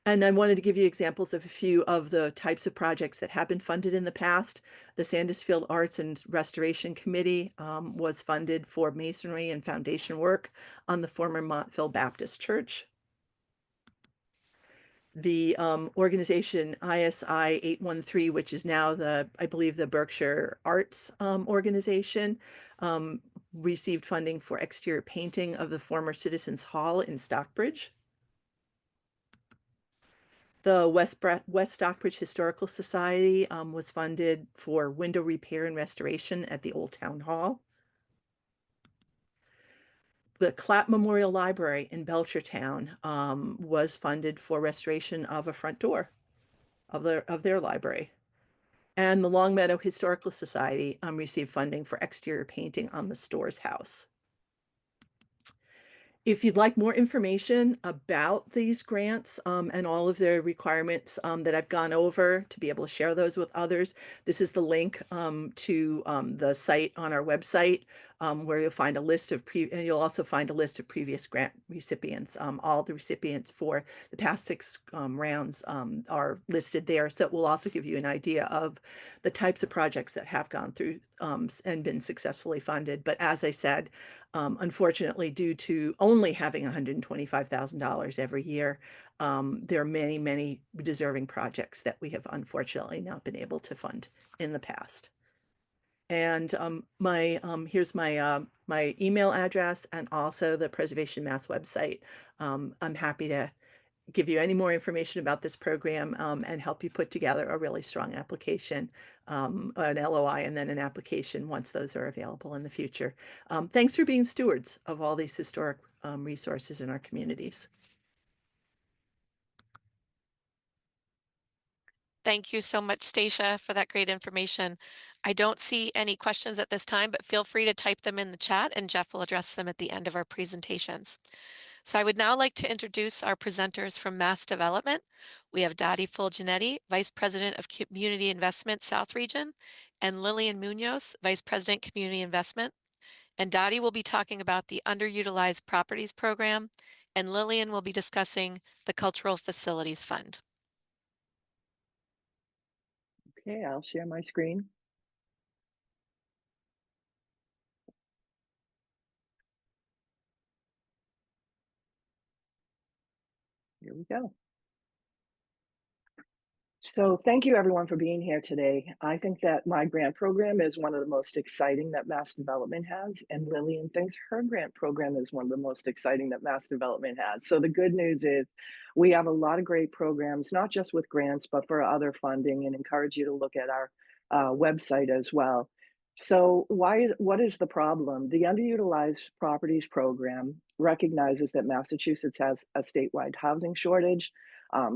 And I wanted to give you examples of a few of the types of projects that have been funded in the past. The Sandusfield Arts and Restoration Committee was funded for masonry and foundation work on the former Montville Baptist Church. The organization ISI 813, which is now I believe the Berkshire Arts organization, received funding for exterior painting of the former Citizens Hall in Stockbridge. The West Stockbridge Historical Society was funded for window repair and restoration at the Old Town Hall. The Clapp Memorial Library in Belchertown was funded for restoration of a front door of their library. And the Longmeadow Historical Society received funding for exterior painting on the Stores House. If you'd like more information about these grants and all of their requirements that I've gone over to be able to share those with others, this is the link to the site on our website where you'll find a list of and you'll also find a list of previous grant recipients. All the recipients for the past 6 rounds are listed there. So it will also give you an idea of the types of projects that have gone through and been successfully funded. But as I said, unfortunately, due to only having $125,000 every year, there are many, many deserving projects that we have unfortunately not been able to fund in the past. And here's my email address and also the Preservation Mass website. I'm happy to give you any more information about this program and help you put together a really strong application, an LOI, and then an application once those are available in the future. Thanks for being stewards of all these historic resources in our communities.
Thank you so much, Stacia, for that great information. I don't see any questions at this time, but feel free to type them in the chat and Jeff will address them at the end of our presentations. So I would now like to introduce our presenters from Mass Development. We have Dottie Fulginetti, Vice President of Community Investment South Region, and Lillian Munoz, Vice President Community Investment. And Dottie will be talking about the Underutilized Properties Program, and Lillian will be discussing the Cultural Facilities Fund.
Okay, I'll share my screen. Here we go. So thank you everyone for being here today. I think that my grant program is one of the most exciting that Mass Development has, and Lillian thinks her grant program is one of the most exciting that Mass Development has. So the good news is we have a lot of great programs, not just with grants, but for other funding, and encourage you to look at our website as well. So what is the problem? The Underutilized Properties Program recognizes that Massachusetts has a statewide housing shortage.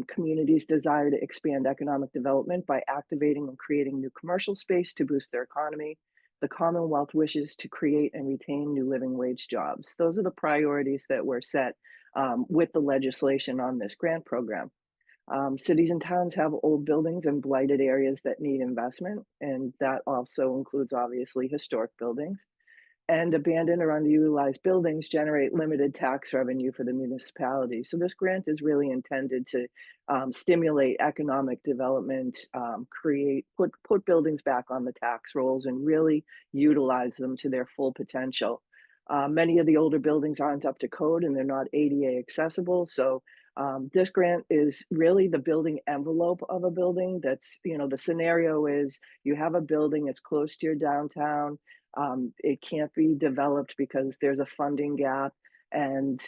Communities desire to expand economic development by activating and creating new commercial space to boost their economy. The Commonwealth wishes to create and retain new living wage jobs. Those are the priorities that were set with the legislation on this grant program. Cities and towns have old buildings and blighted areas that need investment, and that also includes obviously historic buildings. And abandoned or underutilized buildings generate limited tax revenue for the municipality. So this grant is really intended to stimulate economic development, put buildings back on the tax rolls, and really utilize them to their full potential. Many of the older buildings aren't up to code and they're not ADA accessible. So this grant is really the building envelope of a building. That's, the scenario is you have a building, it's close to your downtown. It can't be developed because there's a funding gap, and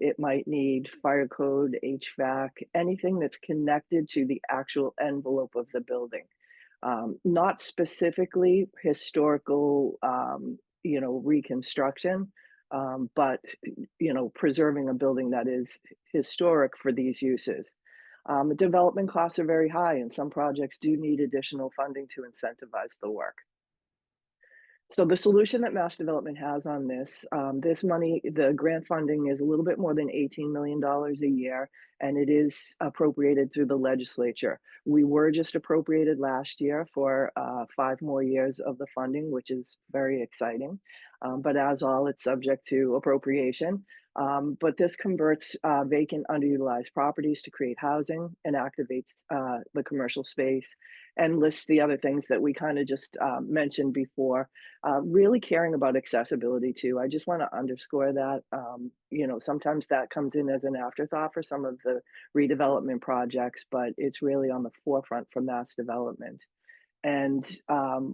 it might need fire code, HVAC, anything that's connected to the actual envelope of the building. Not specifically historical, reconstruction, but preserving a building that is historic for these uses. Development costs are very high, and some projects do need additional funding to incentivize the work. So the solution that Mass Development has on this, this money, the grant funding is a little bit more than $18 million a year, and it is appropriated through the legislature. We were just appropriated last year for 5 more years of the funding, which is very exciting. But as all, it's subject to appropriation. But this converts vacant, underutilized properties to create housing and activates the commercial space and lists the other things that we kind of just mentioned before. Really caring about accessibility too. I just want to underscore that. You know, sometimes that comes in as an afterthought for some of the redevelopment projects, but it's really on the forefront for mass development. And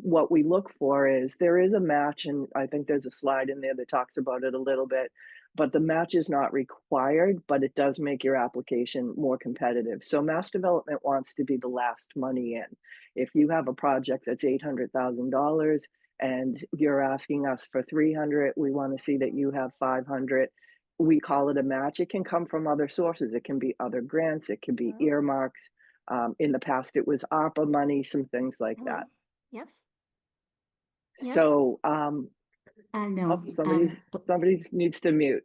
what we look for is there is a match, and I think there's a slide in there that talks about it a little bit, but the match is not required, but it does make your application more competitive. So mass development wants to be the last money in. If you have a project that's $800,000 and you're asking us for 300, we want to see that you have 500. We call it a match. It can come from other sources. It can be other grants. It can be earmarks. In the past, it was ARPA money, some things like
Hello.
that.
Yes. Yes.
So,
No.
somebody needs to mute.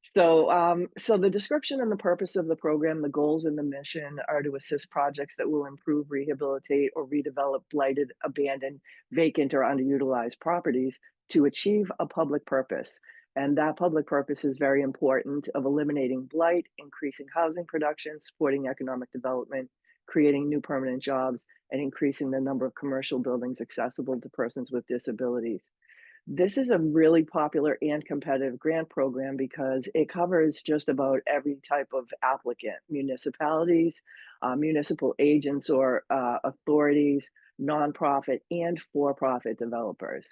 So the description and the purpose of the program, the goals and the mission are to assist projects that will improve, rehabilitate, or redevelop blighted, abandoned, vacant, or underutilized properties to achieve a public purpose. And that public purpose is very important of eliminating blight, increasing housing production, supporting economic development, creating new permanent jobs, and increasing the number of commercial buildings accessible to persons with disabilities. This is a really popular and competitive grant program because it covers just about every type of applicant, municipalities, municipal agents or authorities, nonprofit and for-profit developers.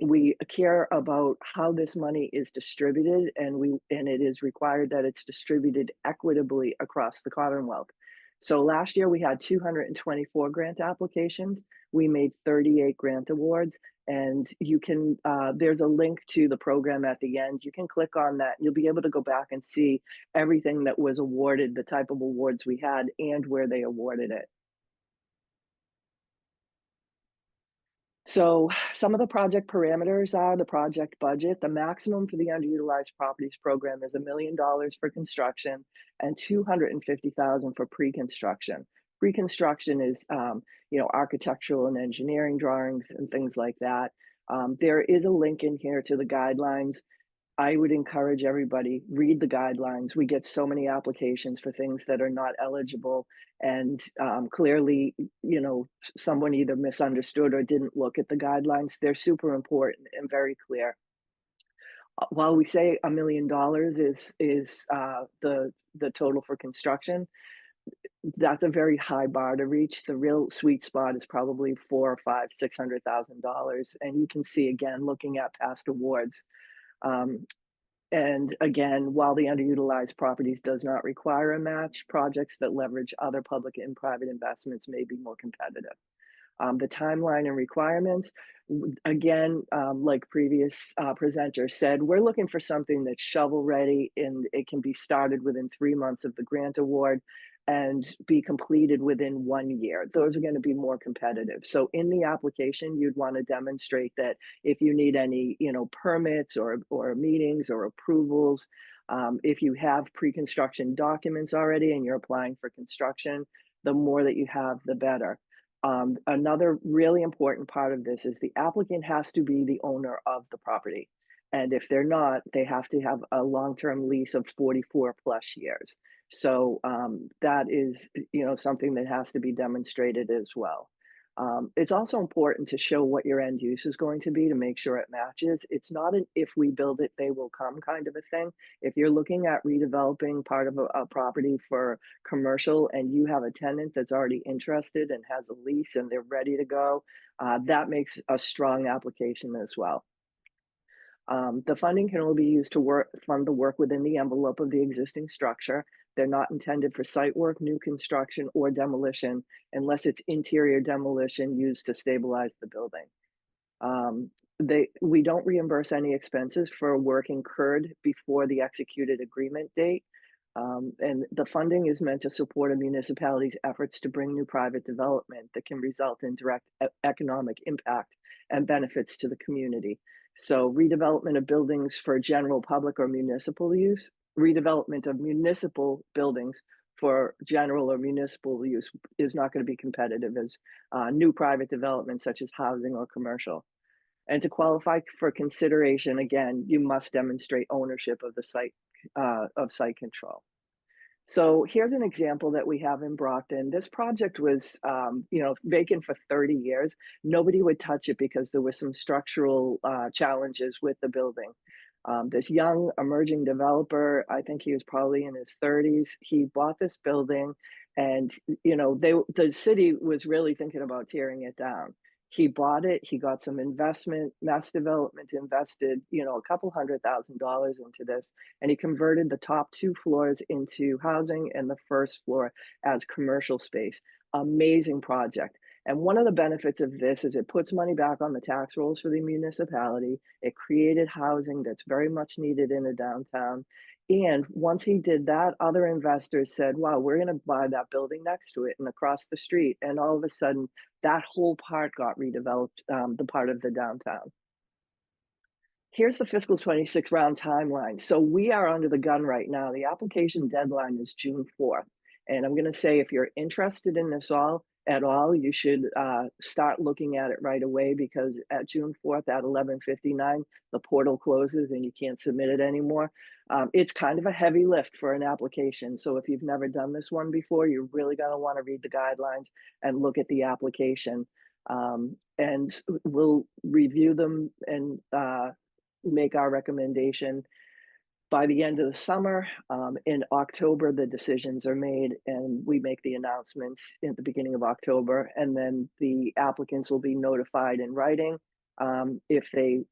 We care about how this money is distributed, and it is required that it's distributed equitably across the Commonwealth. So last year we had 224 grant applications. We made 38 grant awards, and you can there's a link to the program at the end. You can click on that. You'll be able to go back and see everything that was awarded, the type of awards we had, and where they awarded it. So some of the project parameters are the project budget. The maximum for the underutilized properties program is $1 million for construction and $250,000 for pre-construction. Pre-construction is, you know, architectural and engineering drawings and things like that. There is a link in here to the guidelines. I would encourage everybody, read the guidelines. We get so many applications for things that are not eligible. And clearly, you know, someone either misunderstood or didn't look at the guidelines. They're super important and very clear. While we say $1 million is the total for construction, that's a very high bar to reach. The real sweet spot is probably 4 or 5, $600,000. And you can see again, looking at past awards. And again, while the underutilized properties does not require a match, projects that leverage other public and private investments may be more competitive. The timeline and requirements, again, like previous presenters said, we're looking for something that's shovel ready and it can be started within 3 months of the grant award and be completed within 1 year. Those are going to be more competitive. So in the application, you'd want to demonstrate that if you need any, you know, permits or meetings or approvals, if you have pre-construction documents already and you're applying for construction, the more that you have, the better. Another really important part of this is the applicant has to be the owner of the property. And if they're not, they have to have a long-term lease of 44 plus years. So that is, you know, something that has to be demonstrated as well. It's also important to show what your end use is going to be to make sure it matches. It's not an if we build it, they will come kind of a thing. If you're looking at redeveloping part of a property for commercial and you have a tenant that's already interested and has a lease and they're ready to go, that makes a strong application as well. The funding can only be used to fund the work within the envelope of the existing structure. They're not intended for site work, new construction, or demolition unless it's interior demolition used to stabilize the building. We don't reimburse any expenses for work incurred before the executed agreement date. And the funding is meant to support a municipality's efforts to bring new private development that can result in direct economic impact and benefits to the community. So redevelopment of buildings for general public or municipal use, redevelopment of municipal buildings for general or municipal use is not going to be competitive as new private development such as housing or commercial. And to qualify for consideration, again, you must demonstrate ownership of the site of site control. So here's an example that we have in Brockton. This project was, vacant for 30 years. Nobody would touch it because there were some structural challenges with the building. This young emerging developer, I think he was probably in his 30s, he bought this building, and the city was really thinking about tearing it down. He bought it, he got some investment, Mass Development invested, a couple $100,000 into this, and he converted the top 2 floors into housing and the first floor as commercial space. Amazing project. And one of the benefits of this is it puts money back on the tax rolls for the municipality. It created housing that's very much needed in a downtown. And once he did that, other investors said, wow, we're going to buy that building next to it and across the street. And all of a sudden, that whole part got redeveloped, the part of the downtown. Here's the fiscal 26 round timeline. So we are under the gun right now. The application deadline is June 4th. And I'm going to say if you're interested in this at all, you should start looking at it right away, because at June 4th at 11:59, the portal closes and you can't submit it anymore. It's kind of a heavy lift for an application. So if you've never done this one before, you're really going to want to read the guidelines and look at the application. And we'll review them and make our recommendation by the end of the summer. In October, the decisions are made and we make the announcements at the beginning of October. And then the applicants will be notified in writing if they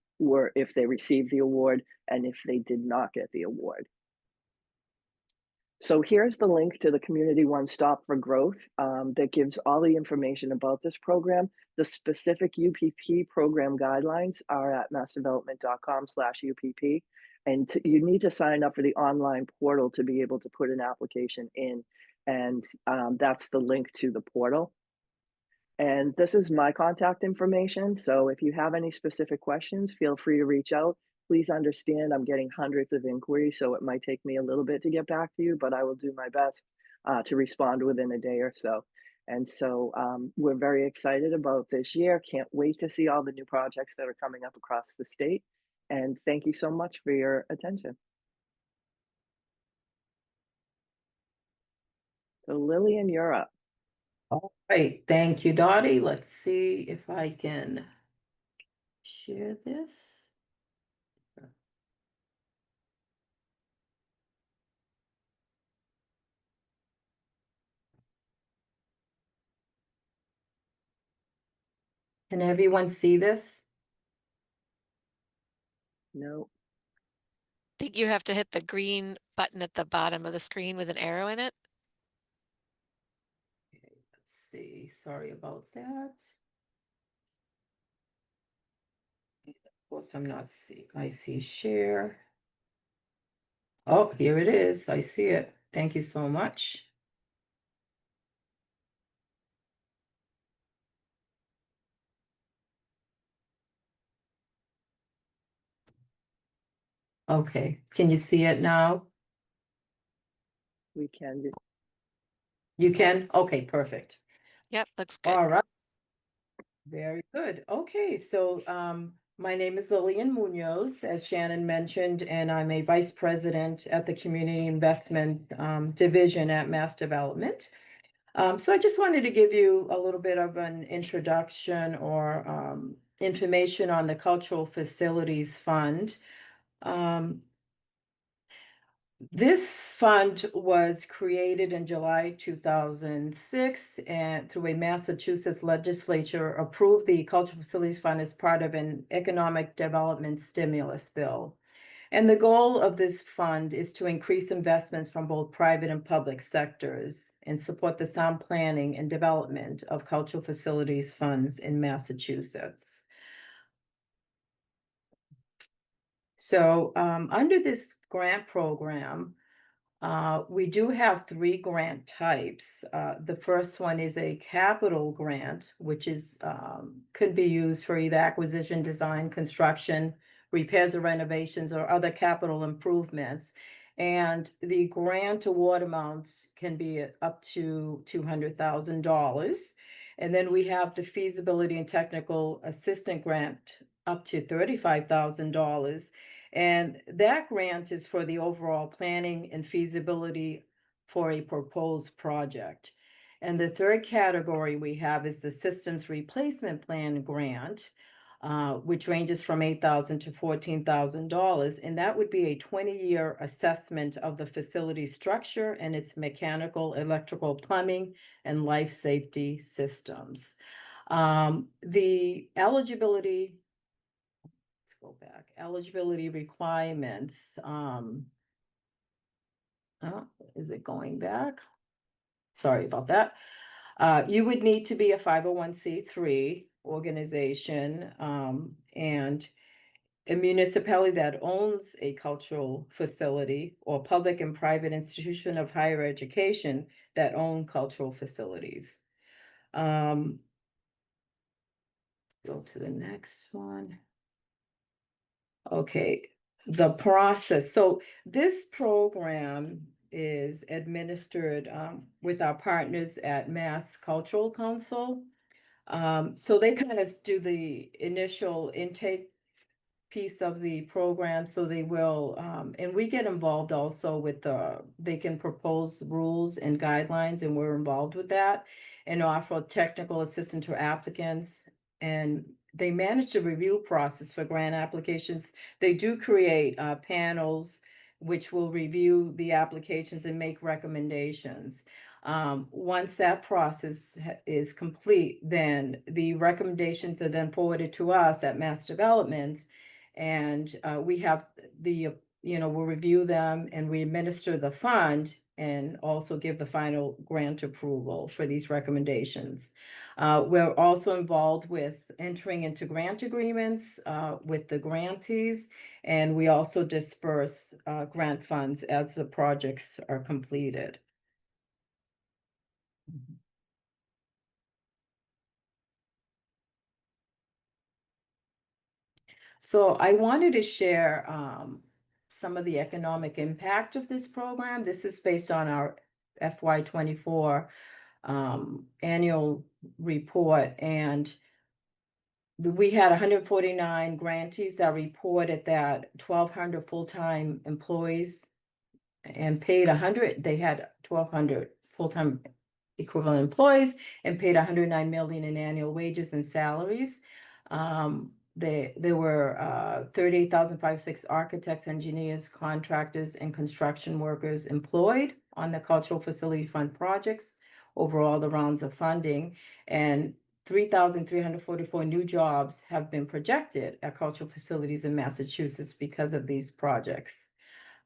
received the award and if they did not get the award. So here's the link to the Community One Stop for Growth that gives all the information about this program. The specific UPP program guidelines are at massdevelopment.com/UPP. And you need to sign up for the online portal to be able to put an application in. And that's the link to the portal. And this is my contact information. So if you have any specific questions, feel free to reach out. Please understand I'm getting hundreds of inquiries, so it might take me a little bit to get back to you, but I will do my best to respond within a day or so. And so we're very excited about this year. Can't wait to see all the new projects that are coming up across the state. And thank you so much for your attention. So Lillian, you're up.
All right, thank you, Dottie. Let's see if I can share this. Can everyone see this?
No.
I think you have to hit the green button at the bottom of the screen with an arrow in it.
Okay, let's see. Sorry about that. Of course, I'm not seeing. I see share. Oh, here it is. I see it. Thank you so much. Okay, can you see it now?
We can do.
You can? Okay, perfect.
Yep, looks good.
All right. Very good. Okay, so my name is Lillian Munoz, as Shannon mentioned, and I'm a vice president at the Community Investment Division at Mass Development. So I just wanted to give you a little bit of an introduction or information on the Cultural Facilities Fund. This fund was created in July 2006 and through a Massachusetts legislature approved the Cultural Facilities Fund as part of an economic development stimulus bill. And the goal of this fund is to increase investments from both private and public sectors and support the sound planning and development of cultural facilities funds in Massachusetts. So under this grant program, We do have three grant types. The first one is a capital grant, which is could be used for either acquisition, design, construction, repairs or renovations, or other capital improvements. And the grant award amounts can be up to $200,000. And then we have the feasibility and technical assistant grant up to $35,000. And that grant is for the overall planning and feasibility for a proposed project. And the third category we have is the Systems Replacement Plan grant, which ranges from $8,000 to $14,000. And that would be a 20-year assessment of the facility structure and its mechanical, electrical, plumbing, and life safety systems. The eligibility go back. Eligibility requirements. Is it going back? Sorry about that. You would need to be a 501c3 organization, and a municipality that owns a cultural facility, or public and private institution of higher education that own cultural facilities. Go to the next one. Okay, the process. So this program is administered with our partners at Mass Cultural Council. So they kind of do the initial intake piece of the program, so they will, and we get involved also with they can propose rules and guidelines, and we're involved with that, and offer technical assistance to applicants. And they manage the review process for grant applications. They do create panels which will review the applications and make recommendations. Once that process is complete, then the recommendations are then forwarded to us at Mass Development, and we have we'll review them, and we administer the fund and also give the final grant approval for these recommendations. We're also involved with entering into grant agreements with the grantees, and we also disperse grant funds as the projects are completed. So I wanted to share some of the economic impact of this program. This is based on our FY24 annual report, and we had 149 grantees that reported that 1,200 full-time employees and paid 100. They had 1,200 full-time equivalent employees and paid 109 million in annual wages and salaries. There were 38,506 architects, engineers, contractors, and construction workers employed on the Cultural Facility Fund projects over all the rounds of funding, and 3,344 new jobs have been projected at cultural facilities in Massachusetts because of these projects.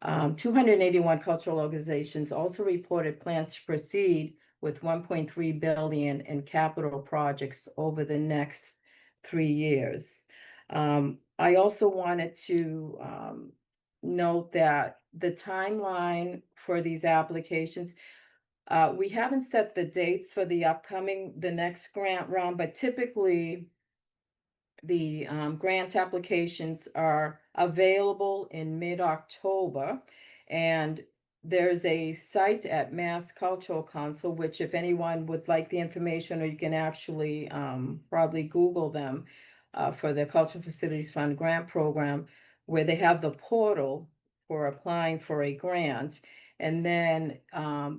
281 cultural organizations also reported plans to proceed with 1.3 billion in capital projects over the next 3 years. I also wanted to note that the timeline for these applications, we haven't set the dates for the next grant round, but typically the grant applications are available in mid-October, and there's a site at Mass Cultural Council, which if anyone would like the information, or you can actually probably Google them for the Cultural Facilities Fund grant program, where they have the portal for applying for a grant. And then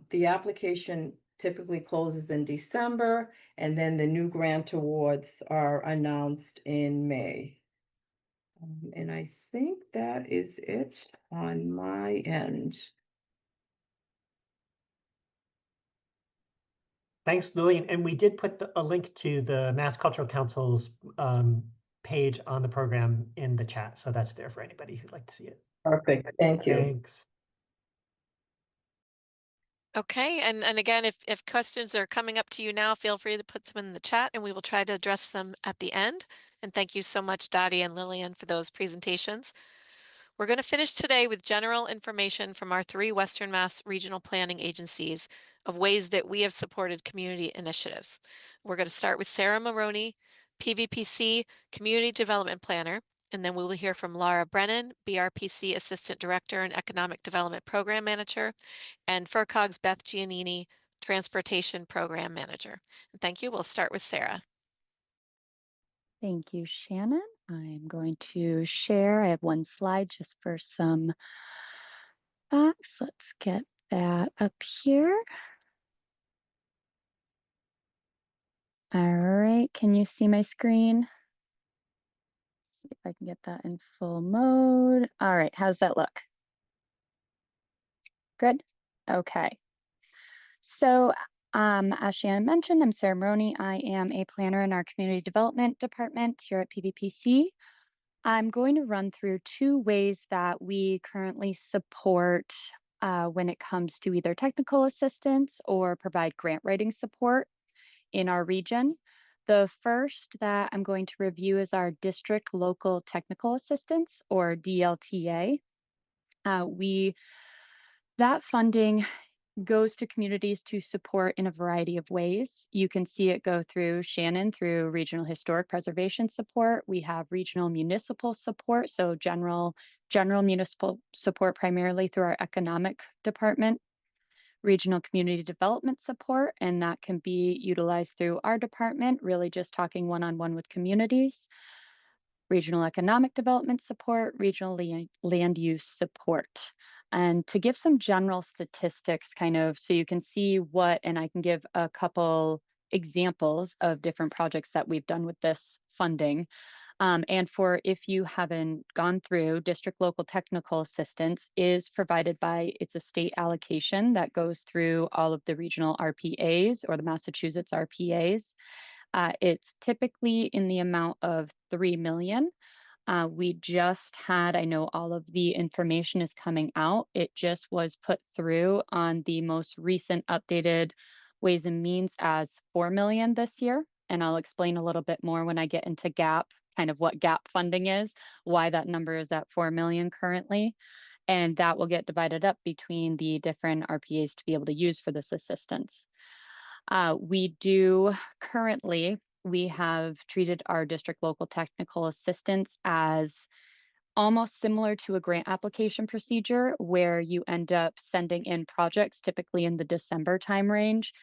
the application typically closes in December, and then the new grant awards are announced in May. And I think that is it on my end.
Thanks, Lillian. And we did put a link to the Mass Cultural Council's page on the program in the chat. So that's there for anybody who'd like to see it.
Perfect. Thank you.
Thanks.
Okay, and again, if questions are coming up to you now, feel free to put them in the chat and we will try to address them at the end. And thank you so much, Dottie and Lillian, for those presentations. We're going to finish today with general information from our 3 Western Mass regional planning agencies of ways that we have supported community initiatives. We're going to start with Sarah Maroney, PVPC Community Development Planner, and then we will hear from Laura Brennan, BRPC Assistant Director and Economic Development Program Manager, and FERCog's Beth Giannini, Transportation Program Manager. And thank you. We'll start with Sarah.
Thank you, Shannon. I'm going to share. I have one slide just for some facts. Let's get that up here. All right, can you see my screen? See if I can get that in full mode. All right, how's that look? Good? Okay. So, as Shannon mentioned, I'm Sarah Maroney. I am a planner in our community development department here at PVPC. I'm going to run through 2 ways that we currently support when it comes to either technical assistance or provide grant writing support in our region. The first that I'm going to review is our District Local Technical Assistance, or DLTA. That funding goes to communities to support in a variety of ways. You can see it go through Shannon through regional historic preservation support. We have regional municipal support, so general municipal support primarily through our economic department, regional community development support, and that can be utilized through our department, really just talking one-on-one with communities, regional economic development support, regional land use support. And to give some general statistics kind of so you can see what, and I can give a couple examples of different projects that we've done with this funding. And for if you haven't gone through, district local technical assistance is provided by, it's a state allocation that goes through all of the regional RPAs or the Massachusetts RPAs. It's typically in the amount of $3 million. We just had, I know all of the information is coming out. It just was put through on the most recent updated Ways and Means as $4 million this year. And I'll explain a little bit more when I get into GAP, kind of what GAP funding is, why that number is at $4 million currently. And that will get divided up between the different RPAs to be able to use for this assistance. We have treated our district local technical assistance as almost similar to a grant application procedure where you end up sending in projects typically in the December time range.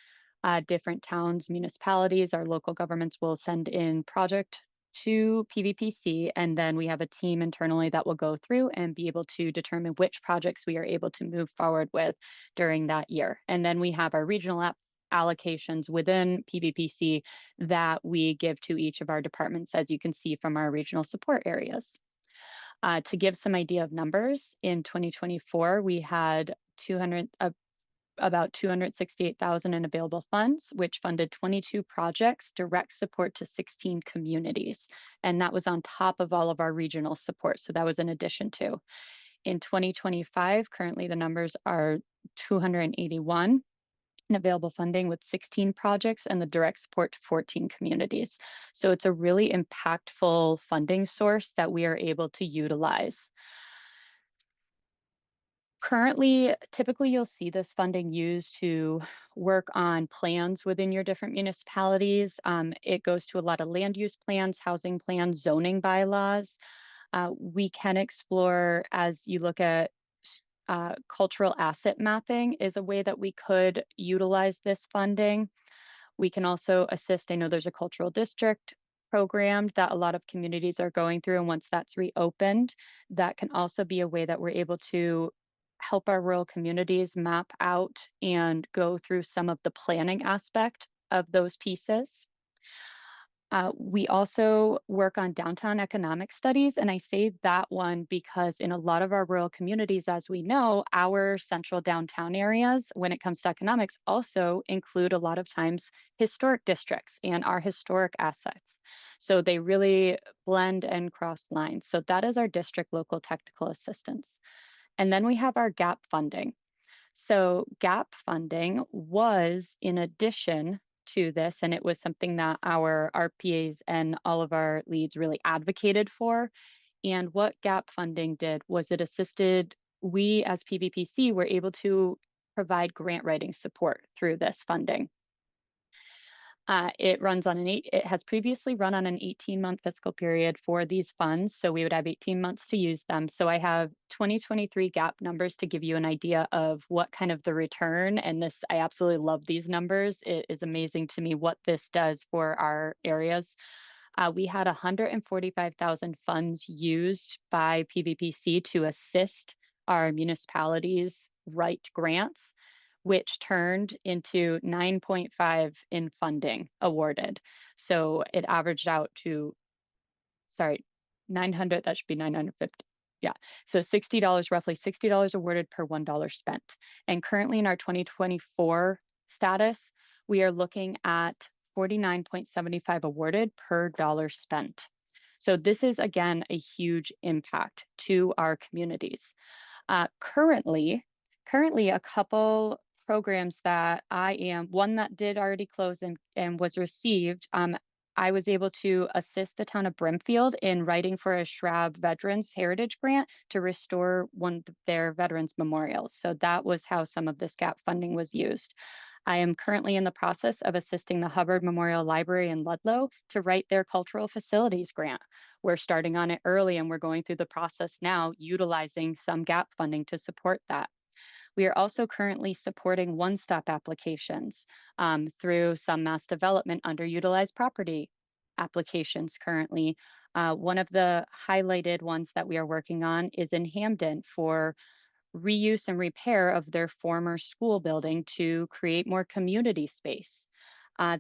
Different towns, municipalities, our local governments will send in project to PVPC, and then we have a team internally that will go through and be able to determine which projects we are able to move forward with during that year. And then we have our regional allocations within PVPC that we give to each of our departments, as you can see from our regional support areas. To give some idea of numbers, in 2024, we had about $268,000 in available funds, which funded 22 projects, direct support to 16 communities. And that was on top of all of our regional support. So that was in addition to. In 2025, currently the numbers are 281 in available funding with 16 projects and the direct support to 14 communities. So it's a really impactful funding source that we are able to utilize. Currently, typically you'll see this funding used to work on plans within your different municipalities. It goes to a lot of land use plans, housing plans, zoning bylaws. We can explore, as you look at cultural asset mapping is a way that we could utilize this funding. We can also assist. I know there's a cultural district program that a lot of communities are going through, and once that's reopened, that can also be a way that we're able to help our rural communities map out and go through some of the planning aspect of those pieces. We also work on downtown economic studies, and I say that one because in a lot of our rural communities, as we know, our central downtown areas, when it comes to economics, also include a lot of times historic districts and our historic assets. So they really blend and cross lines. So that is our district local technical assistance. And then we have our GAP funding. So GAP funding was in addition to this, and it was something that our RPAs and all of our leads really advocated for. And what gap funding did was it assisted, we as PVPC were able to provide grant writing support through this funding. It has previously run on an 18-month fiscal period for these funds, so we would have 18 months to use them. So I have 2023 gap numbers to give you an idea of what kind of the return, and this, I absolutely love these numbers. It is amazing to me what this does for our areas. We had 145,000 funds used by PVPC to assist our municipalities write grants, which turned into 9.5 in funding awarded. So it averaged out to, 900, that should be 950. Yeah, so $60, roughly $60 awarded per $1 spent. And currently in our 2024 status, we are looking at 49.75 awarded per dollar spent. So this is, again, a huge impact to our communities. Currently, a couple programs that one that did already close and was received, I was able to assist the town of Brimfield in writing for a Shrab Veterans Heritage Grant to restore one of their veterans memorials. So that was how some of this gap funding was used. I am currently in the process of assisting the Hubbard Memorial Library in Ludlow to write their cultural facilities grant. We're starting on it early and we're going through the process now, utilizing some gap funding to support that. We are also currently supporting one-stop applications through some mass development underutilized property applications currently. One of the highlighted ones that we are working on is in Hamden for reuse and repair of their former school building to create more community space.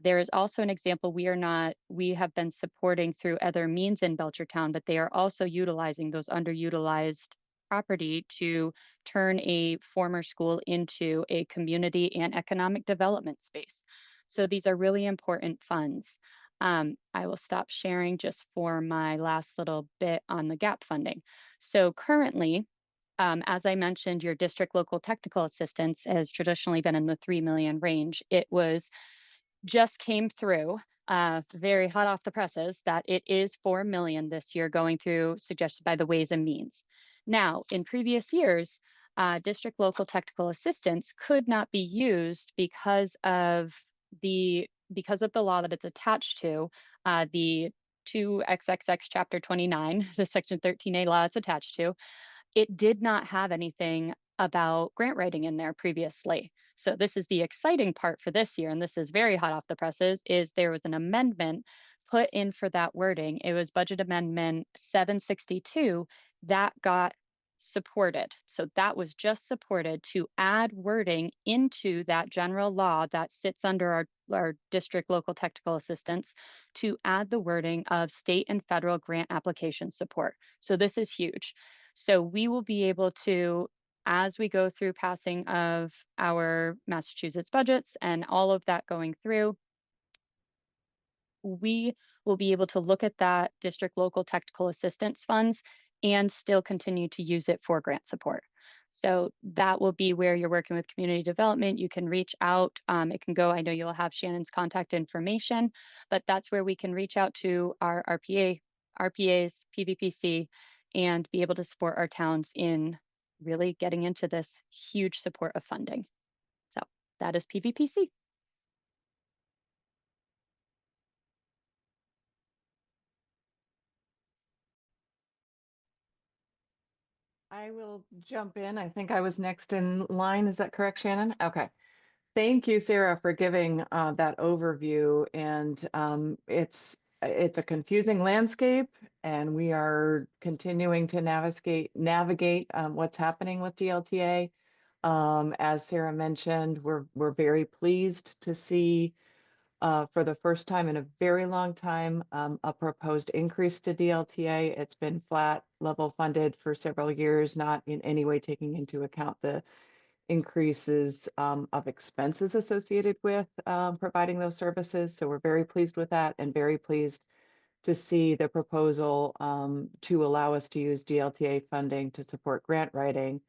There is also an example we have been supporting through other means in Belchertown, but they are also utilizing those underutilized property to turn a former school into a community and economic development space. So these are really important funds. I will stop sharing just for my last little bit on the gap funding. So currently, as I mentioned, your district local technical assistance has traditionally been in the 3 million range. It just came through very hot off the presses that it is 4 million this year going through suggested by the Ways and Means. Now, in previous years, district local technical assistance could not be used because of the law that it's attached to, the 2XXX Chapter 29, the Section 13A law it's attached to. It did not have anything about grant writing in there previously. So this is the exciting part for this year, and this is very hot off the presses, is there was an amendment put in for that wording. It was Budget Amendment 762 that got supported. So that was just supported to add wording into that general law that sits under our district local technical assistance to add the wording of state and federal grant application support. So this is huge. So we will be able to, as we go through passing of our Massachusetts budgets and all of that going through, we will be able to look at that district local technical assistance funds and still continue to use it for grant support. So that will be where you're working with community development. You can reach out. It can go, I know you'll have Shannon's contact information, but that's where we can reach out to our RPAs, PVPC, and be able to support our towns in really getting into this huge support of funding. So that is PVPC.
I will jump in. I think I was next in line. Is that correct, Shannon? Okay. Thank you, Sarah, for giving that overview. And it's a confusing landscape, and we are continuing to navigate what's happening with DLTA. As Sarah mentioned, we're very pleased to see for the first time in a very long time a proposed increase to DLTA. It's been flat level funded for several years, not in any way taking into account the increases of expenses associated with providing those services. So we're very pleased with that and very pleased to see the proposal to allow us to use DLTA funding to support grant writing.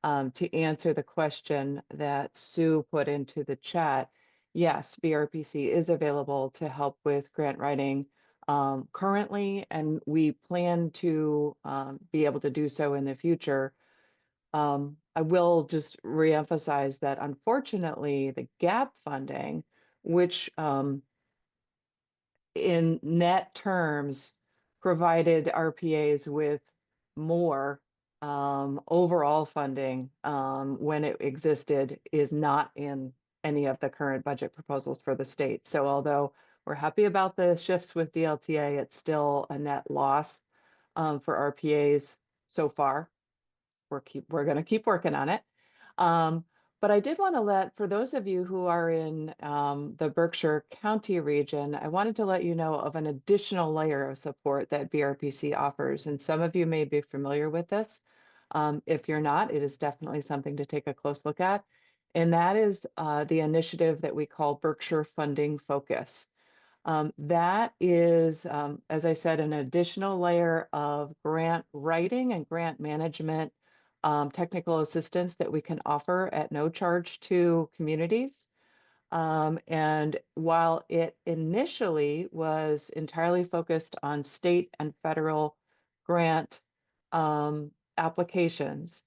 To answer the question that Sue put into the chat, yes, BRPC is available to help with grant writing currently, and we plan to be able to do so in the future. I will just reemphasize that unfortunately, the gap funding, which in net terms provided RPAs with more overall funding when it existed, is not in any of the current budget proposals for the state. So although we're happy about the shifts with DLTA, it's still a net loss for RPAs so far. We're going to keep working on it. But I did want to for those of you who are in the Berkshire County region, I wanted to let you know of an additional layer of support that BRPC offers. And some of you may be familiar with this. If you're not, it is definitely something to take a close look at. And that is the initiative that we call Berkshire Funding Focus. That is, as I said, an additional layer of grant writing and grant management technical assistance that we can offer at no charge to communities. And while it initially was entirely focused on state and federal grant applications,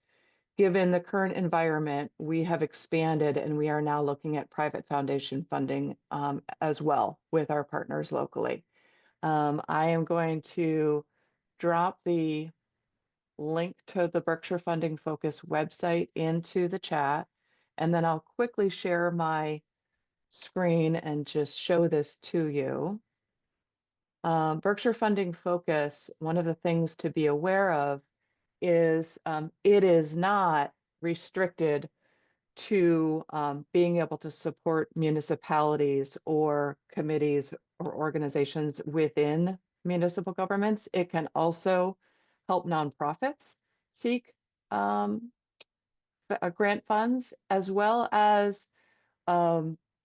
given the current environment, we have expanded and we are now looking at private foundation funding as well with our partners locally. I am going to drop the link to the Berkshire Funding Focus website into the chat, and then I'll quickly share my screen and just show this to you. Berkshire Funding Focus, one of the things to be aware of is it is not restricted to being able to support municipalities or committees or organizations within municipal governments. It can also help nonprofits seek grant funds, as well as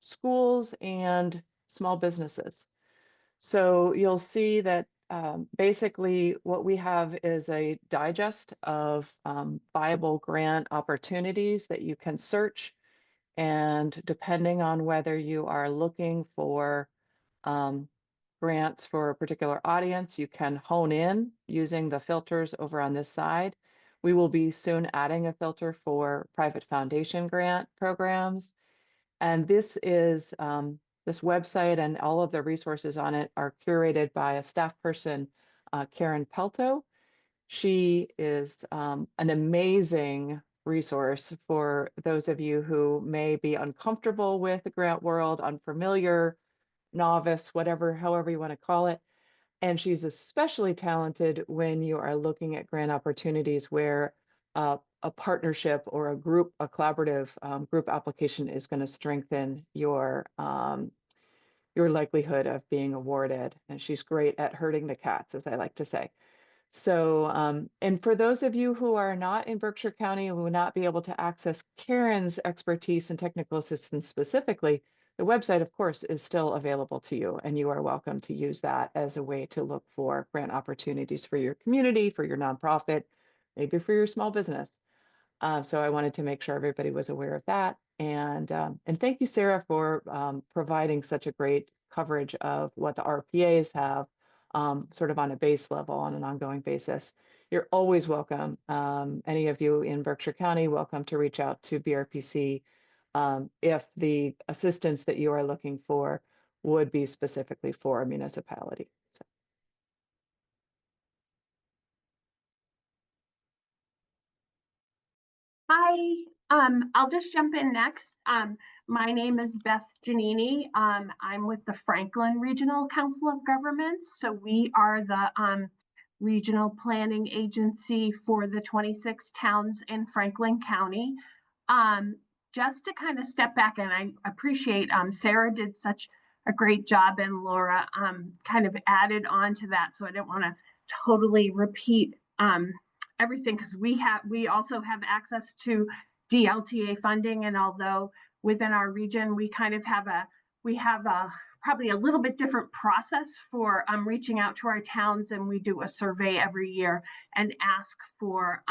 schools and small businesses. So you'll see that basically what we have is a digest of viable grant opportunities that you can search. And depending on whether you are looking for grants for a particular audience, you can hone in using the filters over on this side. We will be soon adding a filter for private foundation grant programs. And this is this website and all of the resources on it are curated by a staff person, Karen Pelto. She is an amazing resource for those of you who may be uncomfortable with the grant world, unfamiliar, novice, whatever, however you want to call it. And she's especially talented when you are looking at grant opportunities where a partnership or a collaborative group application is going to strengthen your likelihood of being awarded. And she's great at herding the cats, as I like to say. So, and for those of you who are not in Berkshire County and will not be able to access Karen's expertise and technical assistance specifically, the website, of course, is still available to you, and you are welcome to use that as a way to look for grant opportunities for your community, for your nonprofit, maybe for your small business. So I wanted to make sure everybody was aware of that. And thank you, Sarah, for providing such a great coverage of what the RPAs have sort of on a base level on an ongoing basis. You're always welcome. Any of you in Berkshire County, welcome to reach out to BRPC if the assistance that you are looking for would be specifically for a municipality. So.
Hi, I'll just jump in next. My name is Beth Giannini. I'm with the Franklin Regional Council of Governments. So we are the regional planning agency for the 26 towns in Franklin County. Just to kind of step back, and I appreciate Sarah did such a great job, and Laura kind of added on to that. So I don't want to totally repeat everything, because we also have access to DLTA funding, and although within our region we kind of have probably a little bit different process for reaching out to our towns, and we do a survey every year and ask for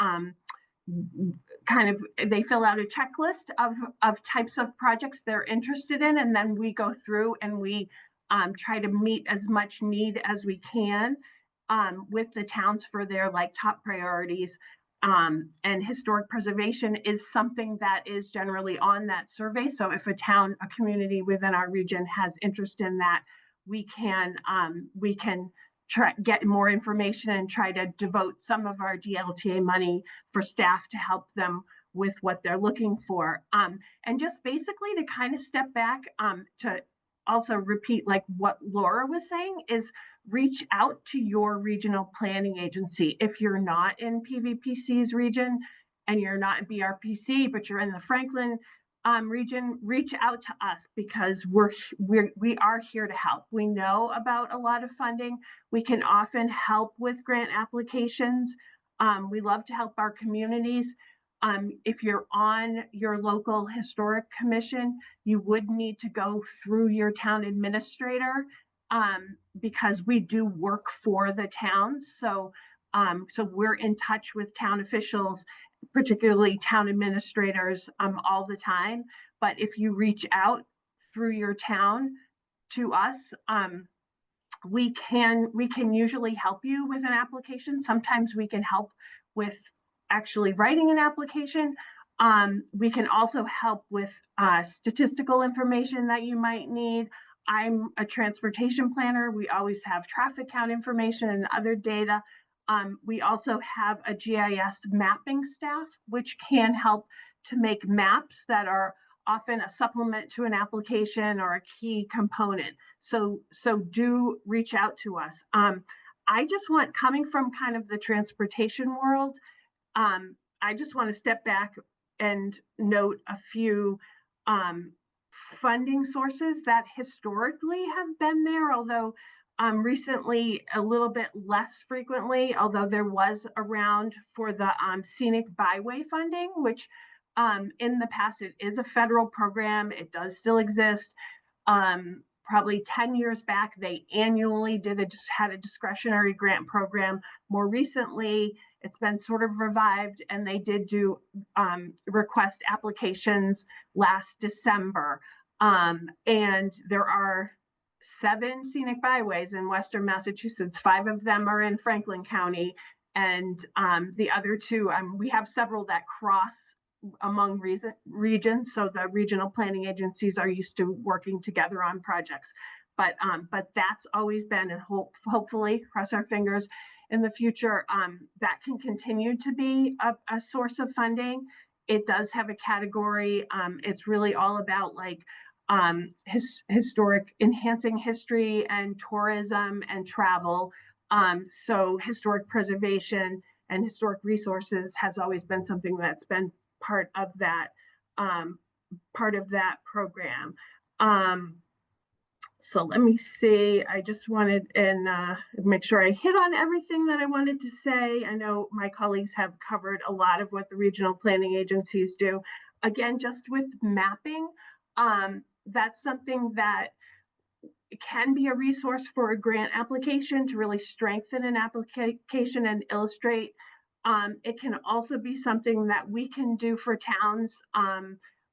they fill out a checklist of types of projects they're interested in, and then we go through and we try to meet as much need as we can with the towns for their like top priorities. And historic preservation is something that is generally on that survey. So if a town, a community within our region has interest in that, we can try get more information and try to devote some of our DLTA money for staff to help them with what they're looking for. And just basically to kind of step back to also repeat like what Laura was saying is reach out to your regional planning agency. If you're not in PVPC's region and you're not in BRPC, but you're in the Franklin region, reach out to us because we are here to help. We know about a lot of funding. We can often help with grant applications. We love to help our communities. If you're on your local historic commission, you would need to go through your town administrator because we do work for the towns. So we're in touch with town officials, particularly town administrators, all the time. But if you reach out through your town to us, we can usually help you with an application. Sometimes we can help with actually writing an application. We can also help with statistical information that you might need. I'm a transportation planner. We always have traffic count information and other data. We also have a GIS mapping staff, which can help to make maps that are often a supplement to an application or a key component. So do reach out to us. I just want, coming from kind of the transportation world, I just want to step back and note a few funding sources that historically have been there, although recently a little bit less frequently, although there was around for the scenic byway funding, which in the past it is a federal program. It does still exist. Probably 10 years back, they annually had a discretionary grant program. More recently, it's been sort of revived, and they did do request applications last December. And there are 7 scenic byways in Western Massachusetts. 5 of them are in Franklin County, and the other 2, we have several that cross among regions, so the regional planning agencies are used to working together on projects. But that's always been, and hopefully, cross our fingers, in the future, that can continue to be a source of funding. It does have a category. It's really all about like historic, enhancing history and tourism and travel. So historic preservation and historic resources has always been something that's been part of that program. So let me see. I just wanted and make sure I hit on everything that I wanted to say. I know my colleagues have covered a lot of what the regional planning agencies do. Again, just with mapping, that's something that can be a resource for a grant application to really strengthen an application and illustrate. It can also be something that we can do for towns.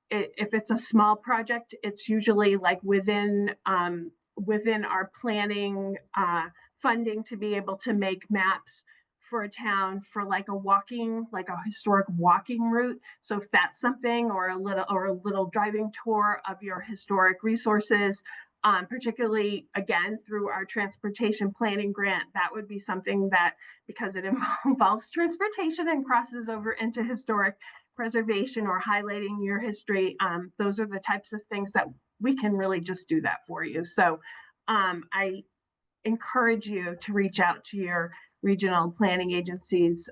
If it's a small project, it's usually like within our planning funding to be able to make maps for a town for like a historic walking route. So if that's something, or a little driving tour of your historic resources, particularly again through our transportation planning grant, that would be something that, because it involves transportation and crosses over into historic preservation or highlighting your history, those are the types of things that we can really just do that for you. So I encourage you to reach out to your regional planning agencies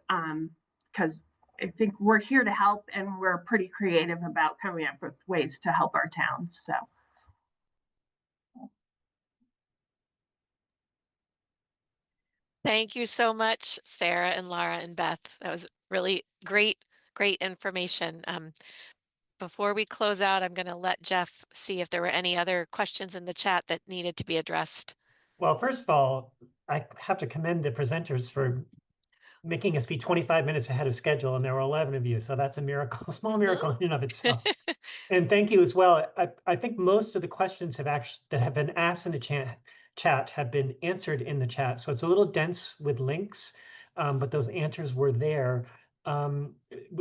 because I think we're here to help, and we're pretty creative about coming up with ways to help our towns. So.
Thank you so much, Sarah and Laura and Beth. That was really great information. Before we close out, I'm going to let Jeff see if there were any other questions in the chat that needed to be addressed.
Well, first of all, I have to commend the presenters for making us be 25 minutes ahead of schedule, and there were 11 of you, so that's a miracle, a small miracle in and of itself. And thank you as well. I think most of the questions that have been asked in the chat have been answered in the chat, so it's a little dense with links, but those answers were there.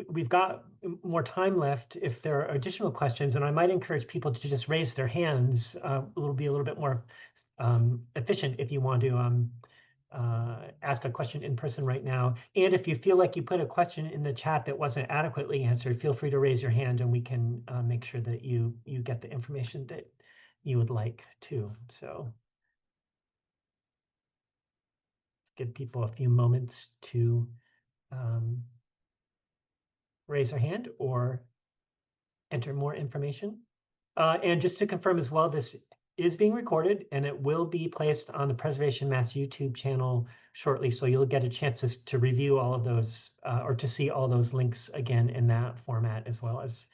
We've got more time left if there are additional questions, and I might encourage people to just raise their hands. It'll be a little bit more efficient if you want to ask a question in person right now. And if you feel like you put a question in the chat that wasn't adequately answered, feel free to raise your hand and we can make sure that you get the information that you would like to. So let's give people a few moments to raise their hand or enter more information. And just to confirm as well, this is being recorded and it will be placed on the Preservation Mass YouTube channel shortly. So you'll get a chance to review all of those or to see all those links again in that format, as well as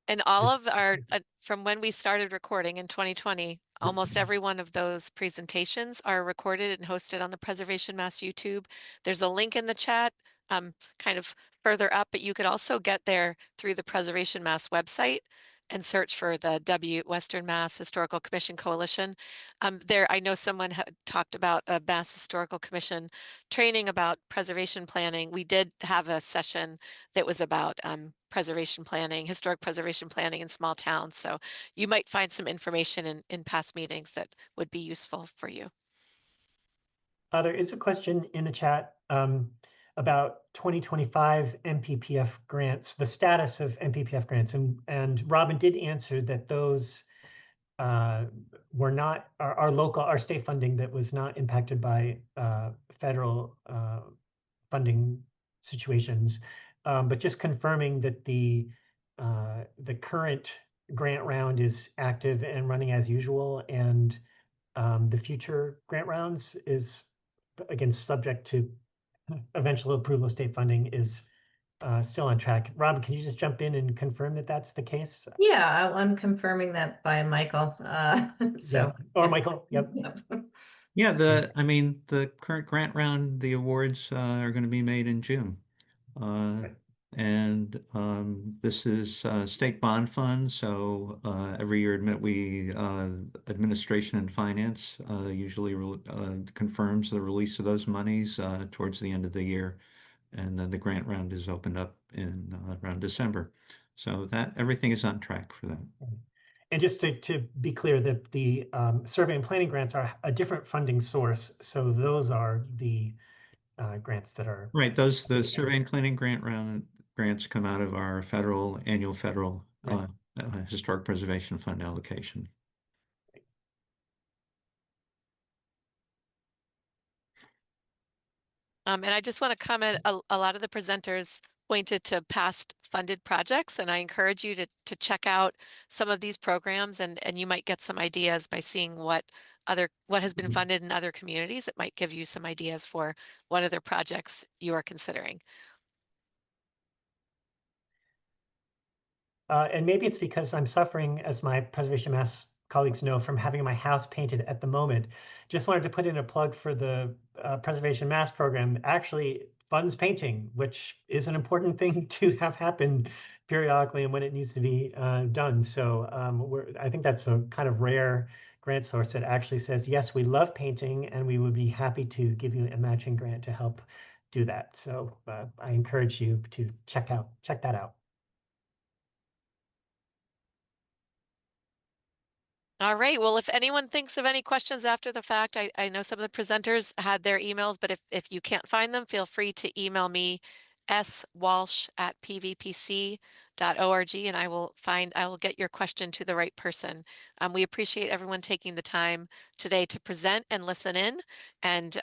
And all of our, from when we started recording in 2020, almost every one of those presentations are recorded and hosted on the Preservation Mass YouTube. There's a link in the chat, kind of further up, but you could also get there through the Preservation Mass website and search for the Western Mass Historical Commission Coalition. I know someone had talked about a Mass Historical Commission training about preservation planning. We did have a session that was about preservation planning, historic preservation planning in small towns. So you might find some information in past meetings that would be useful for you.
There is a question in the chat about 2025 MPPF grants, the status of MPPF grants, and Robin did answer that those were not our state funding that was not impacted by federal funding situations, but just confirming that the current grant round is active and running as usual, and the future grant rounds is again subject to eventual approval of state funding is still on track. Rob, can you just jump in and confirm that that's the case?
Yeah, I'm confirming that by Michael.
Yeah. Or Michael. Yep.
Yeah, I mean, the current grant round, the awards are going to be made in June. And this is state bond fund, so every year administration and finance usually confirms the release of those monies towards the end of the year, and then the grant round is opened up in around December. So that everything is on track for that.
And just to be clear, that the survey and planning grants are a different funding source. So those are the grants that are
right. The survey and planning grants come out of our annual federal
right.
Historic Preservation Fund allocation.
And I just want to comment, a lot of the presenters pointed to past funded projects, and I encourage you to check out some of these programs, and you might get some ideas by seeing what has been funded in other communities. It might give you some ideas for what other projects you are considering.
And maybe it's because I'm suffering, as my Preservation Mass colleagues know, from having my house painted at the moment. Just wanted to put in a plug for the Preservation Mass program. Actually funds painting, which is an important thing to have happen periodically and when it needs to be done. So I think that's a kind of rare grant source that actually says, yes, we love painting and we would be happy to give you a matching grant to help do that. So I encourage you to check that out.
All right. Well, if anyone thinks of any questions after the fact, I know some of the presenters had their emails, but if you can't find them, feel free to email me swalsh@pvpc.org, and I will get your question to the right person. We appreciate everyone taking the time today to present and listen in. And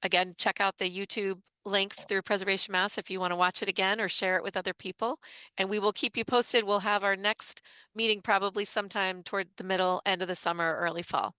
again, check out the YouTube link through Preservation Mass if you want to watch it again or share it with other people. And we will keep you posted. We'll have our next meeting probably sometime toward the end of the summer or early fall.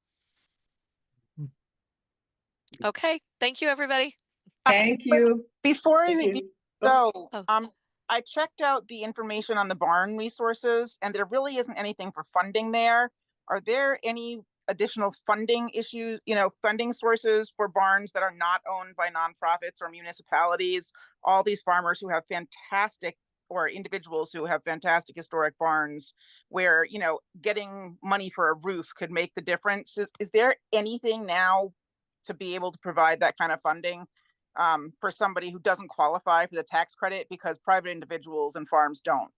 Okay, thank you, everybody.
Thank you.
Before
Thank
we
you.
go,
Oh.
I checked out the information on the barn resources, and there really isn't anything for funding there. Are there any additional funding issues, funding sources for barns that are not owned by nonprofits or municipalities. All these farmers who have fantastic, or individuals who have fantastic historic barns where, getting money for a roof could make the difference. Is there anything now to be able to provide that kind of funding for somebody who doesn't qualify for the tax credit because private individuals and farms don't?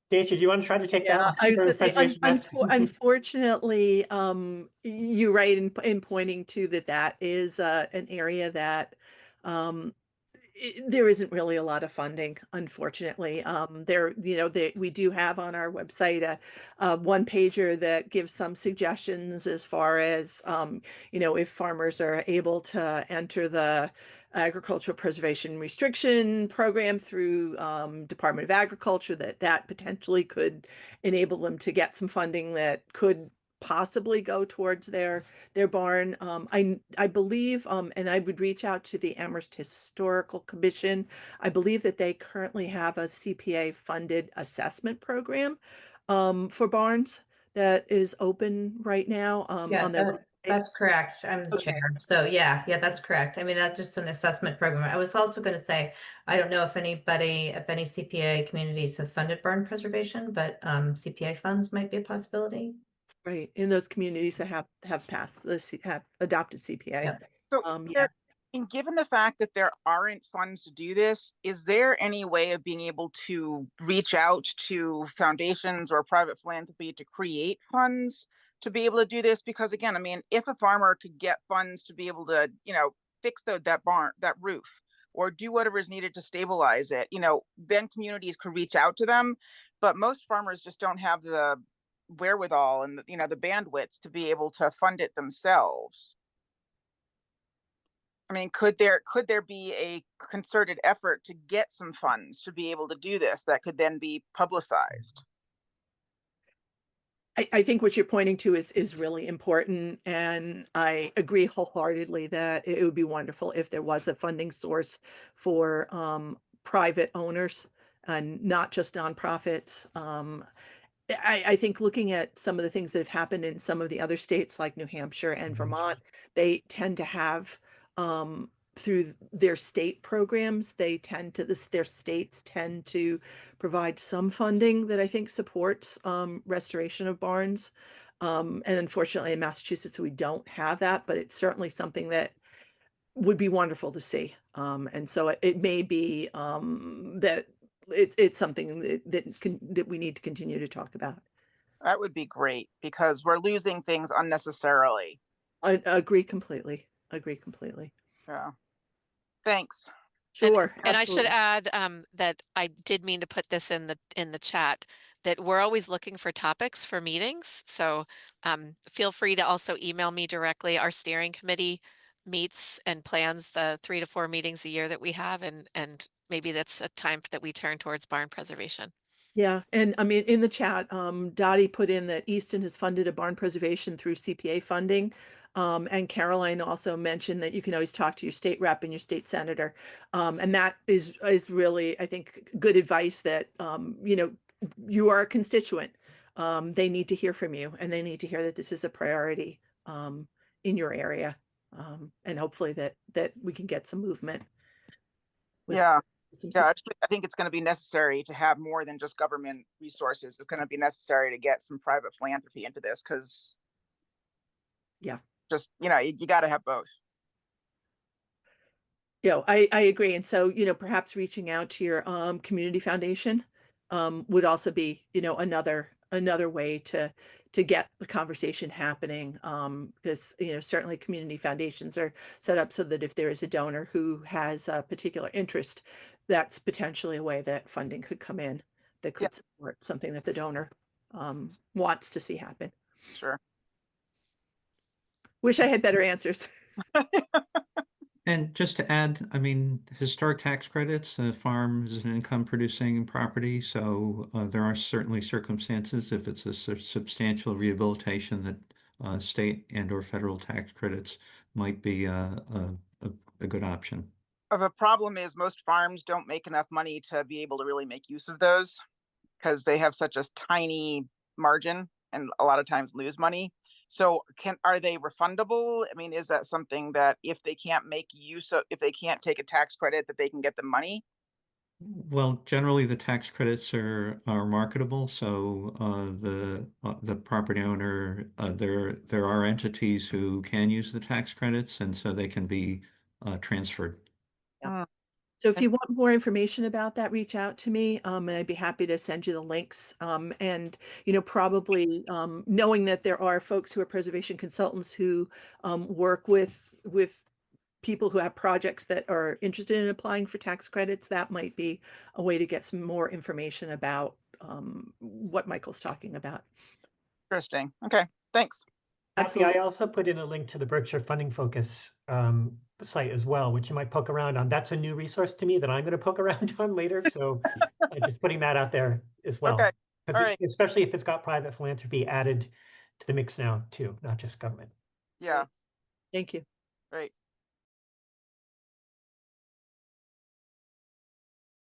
Dacia, do you want to try to take that
Yeah,
one
I was
for
gonna say,
preservation next?
unfortunately, you're right in pointing to that is an area that there isn't really a lot of funding, unfortunately. We do have on our website a one pager that gives some suggestions as far as, if farmers are able to enter the agricultural preservation restriction program through Department of Agriculture, that potentially could enable them to get some funding that could possibly go towards their barn. I believe, and I would reach out to the Amherst Historical Commission. I believe that they currently have a CPA funded assessment program for barns that is open right now
Yeah,
on their website.
that's correct. I'm the
Okay.
chair. So yeah, that's correct. I mean, that's just an assessment program. I was also going to say, I don't know if any CPA communities have funded barn preservation, but CPA funds might be a possibility.
Right, in those communities that have passed have adopted CPA.
Yeah.
So,
Yeah.
and given the fact that there aren't funds to do this, is there any way of being able to reach out to foundations or private philanthropy to create funds to be able to do this? Because again, I mean, if a farmer could get funds to be able to, fix that barn, that roof, or do whatever is needed to stabilize it, then communities could reach out to them. But most farmers just don't have the wherewithal and the bandwidth to be able to fund it themselves. I mean, could there be a concerted effort to get some funds to be able to do this that could then be publicized?
I think what you're pointing to is really important, and I agree wholeheartedly that it would be wonderful if there was a funding source for private owners and not just nonprofits. I think looking at some of the things that have happened in some of the other states like New Hampshire and Vermont, they tend to have through their state programs, their states tend to provide some funding that I think supports restoration of barns. And unfortunately in Massachusetts, we don't have that, but it's certainly something that would be wonderful to see. And so it may be that it's something that we need to continue to talk about.
That would be great because we're losing things unnecessarily.
I agree completely.
Yeah. Thanks.
Sure.
And I should
Absolutely.
add that I did mean to put this in the chat, that we're always looking for topics for meetings. So feel free to also email me directly. Our steering committee meets and plans the 3 to 4 meetings a year that we have, and maybe that's a time that we turn towards barn preservation.
Yeah, and I mean, in the chat, Dottie put in that Easton has funded a barn preservation through CPA funding. And Caroline also mentioned that you can always talk to your state rep and your state senator. And that is really, I think, good advice that, you are a constituent. They need to hear from you, and they need to hear that this is a priority in your area. And hopefully that we can get some movement.
Yeah. Actually, I think it's going to be necessary to have more than just government resources. It's going to be necessary to get some private philanthropy into this because, just you got to have both.
I agree. And so, perhaps reaching out to your community foundation would also be, another way to get the conversation happening. Because, certainly community foundations are set up so that if there is a donor who has a particular interest, that's potentially a way that funding could come in that could support something that the donor wants to see happen.
Sure.
Wish I had better answers.
And just to add, I mean, historic tax credits, a farm is an income producing property, so there are certainly circumstances if it's a substantial rehabilitation that state and or federal tax credits might be a good option.
The problem is most farms don't make enough money to be able to really make use of those. because they have such a tiny margin and a lot of times lose money. So are they refundable? I mean, is that something that if they can't make use of, if they can't take a tax credit, that they can get the money?
Well, generally the tax credits are marketable, so the property owner, there are entities who can use the tax credits, and so they can be transferred.
Mm.
So if you want more information about that, reach out to me, and I'd be happy to send you the links. And probably knowing that there are folks who are preservation consultants who work with people who have projects that are interested in applying for tax credits, that might be a way to get some more information about what Michael's talking about.
Interesting. Okay, thanks.
Actually,
Absolutely.
I also put in a link to the Berkshire Funding Focus site as well, which you might poke around on. That's a new resource to me that I'm going to poke around on later. So just putting that out there as well.
Okay.
Because
All right.
especially if it's got private philanthropy added to the mix now too, not just government.
Yeah.
Thank you.
Great.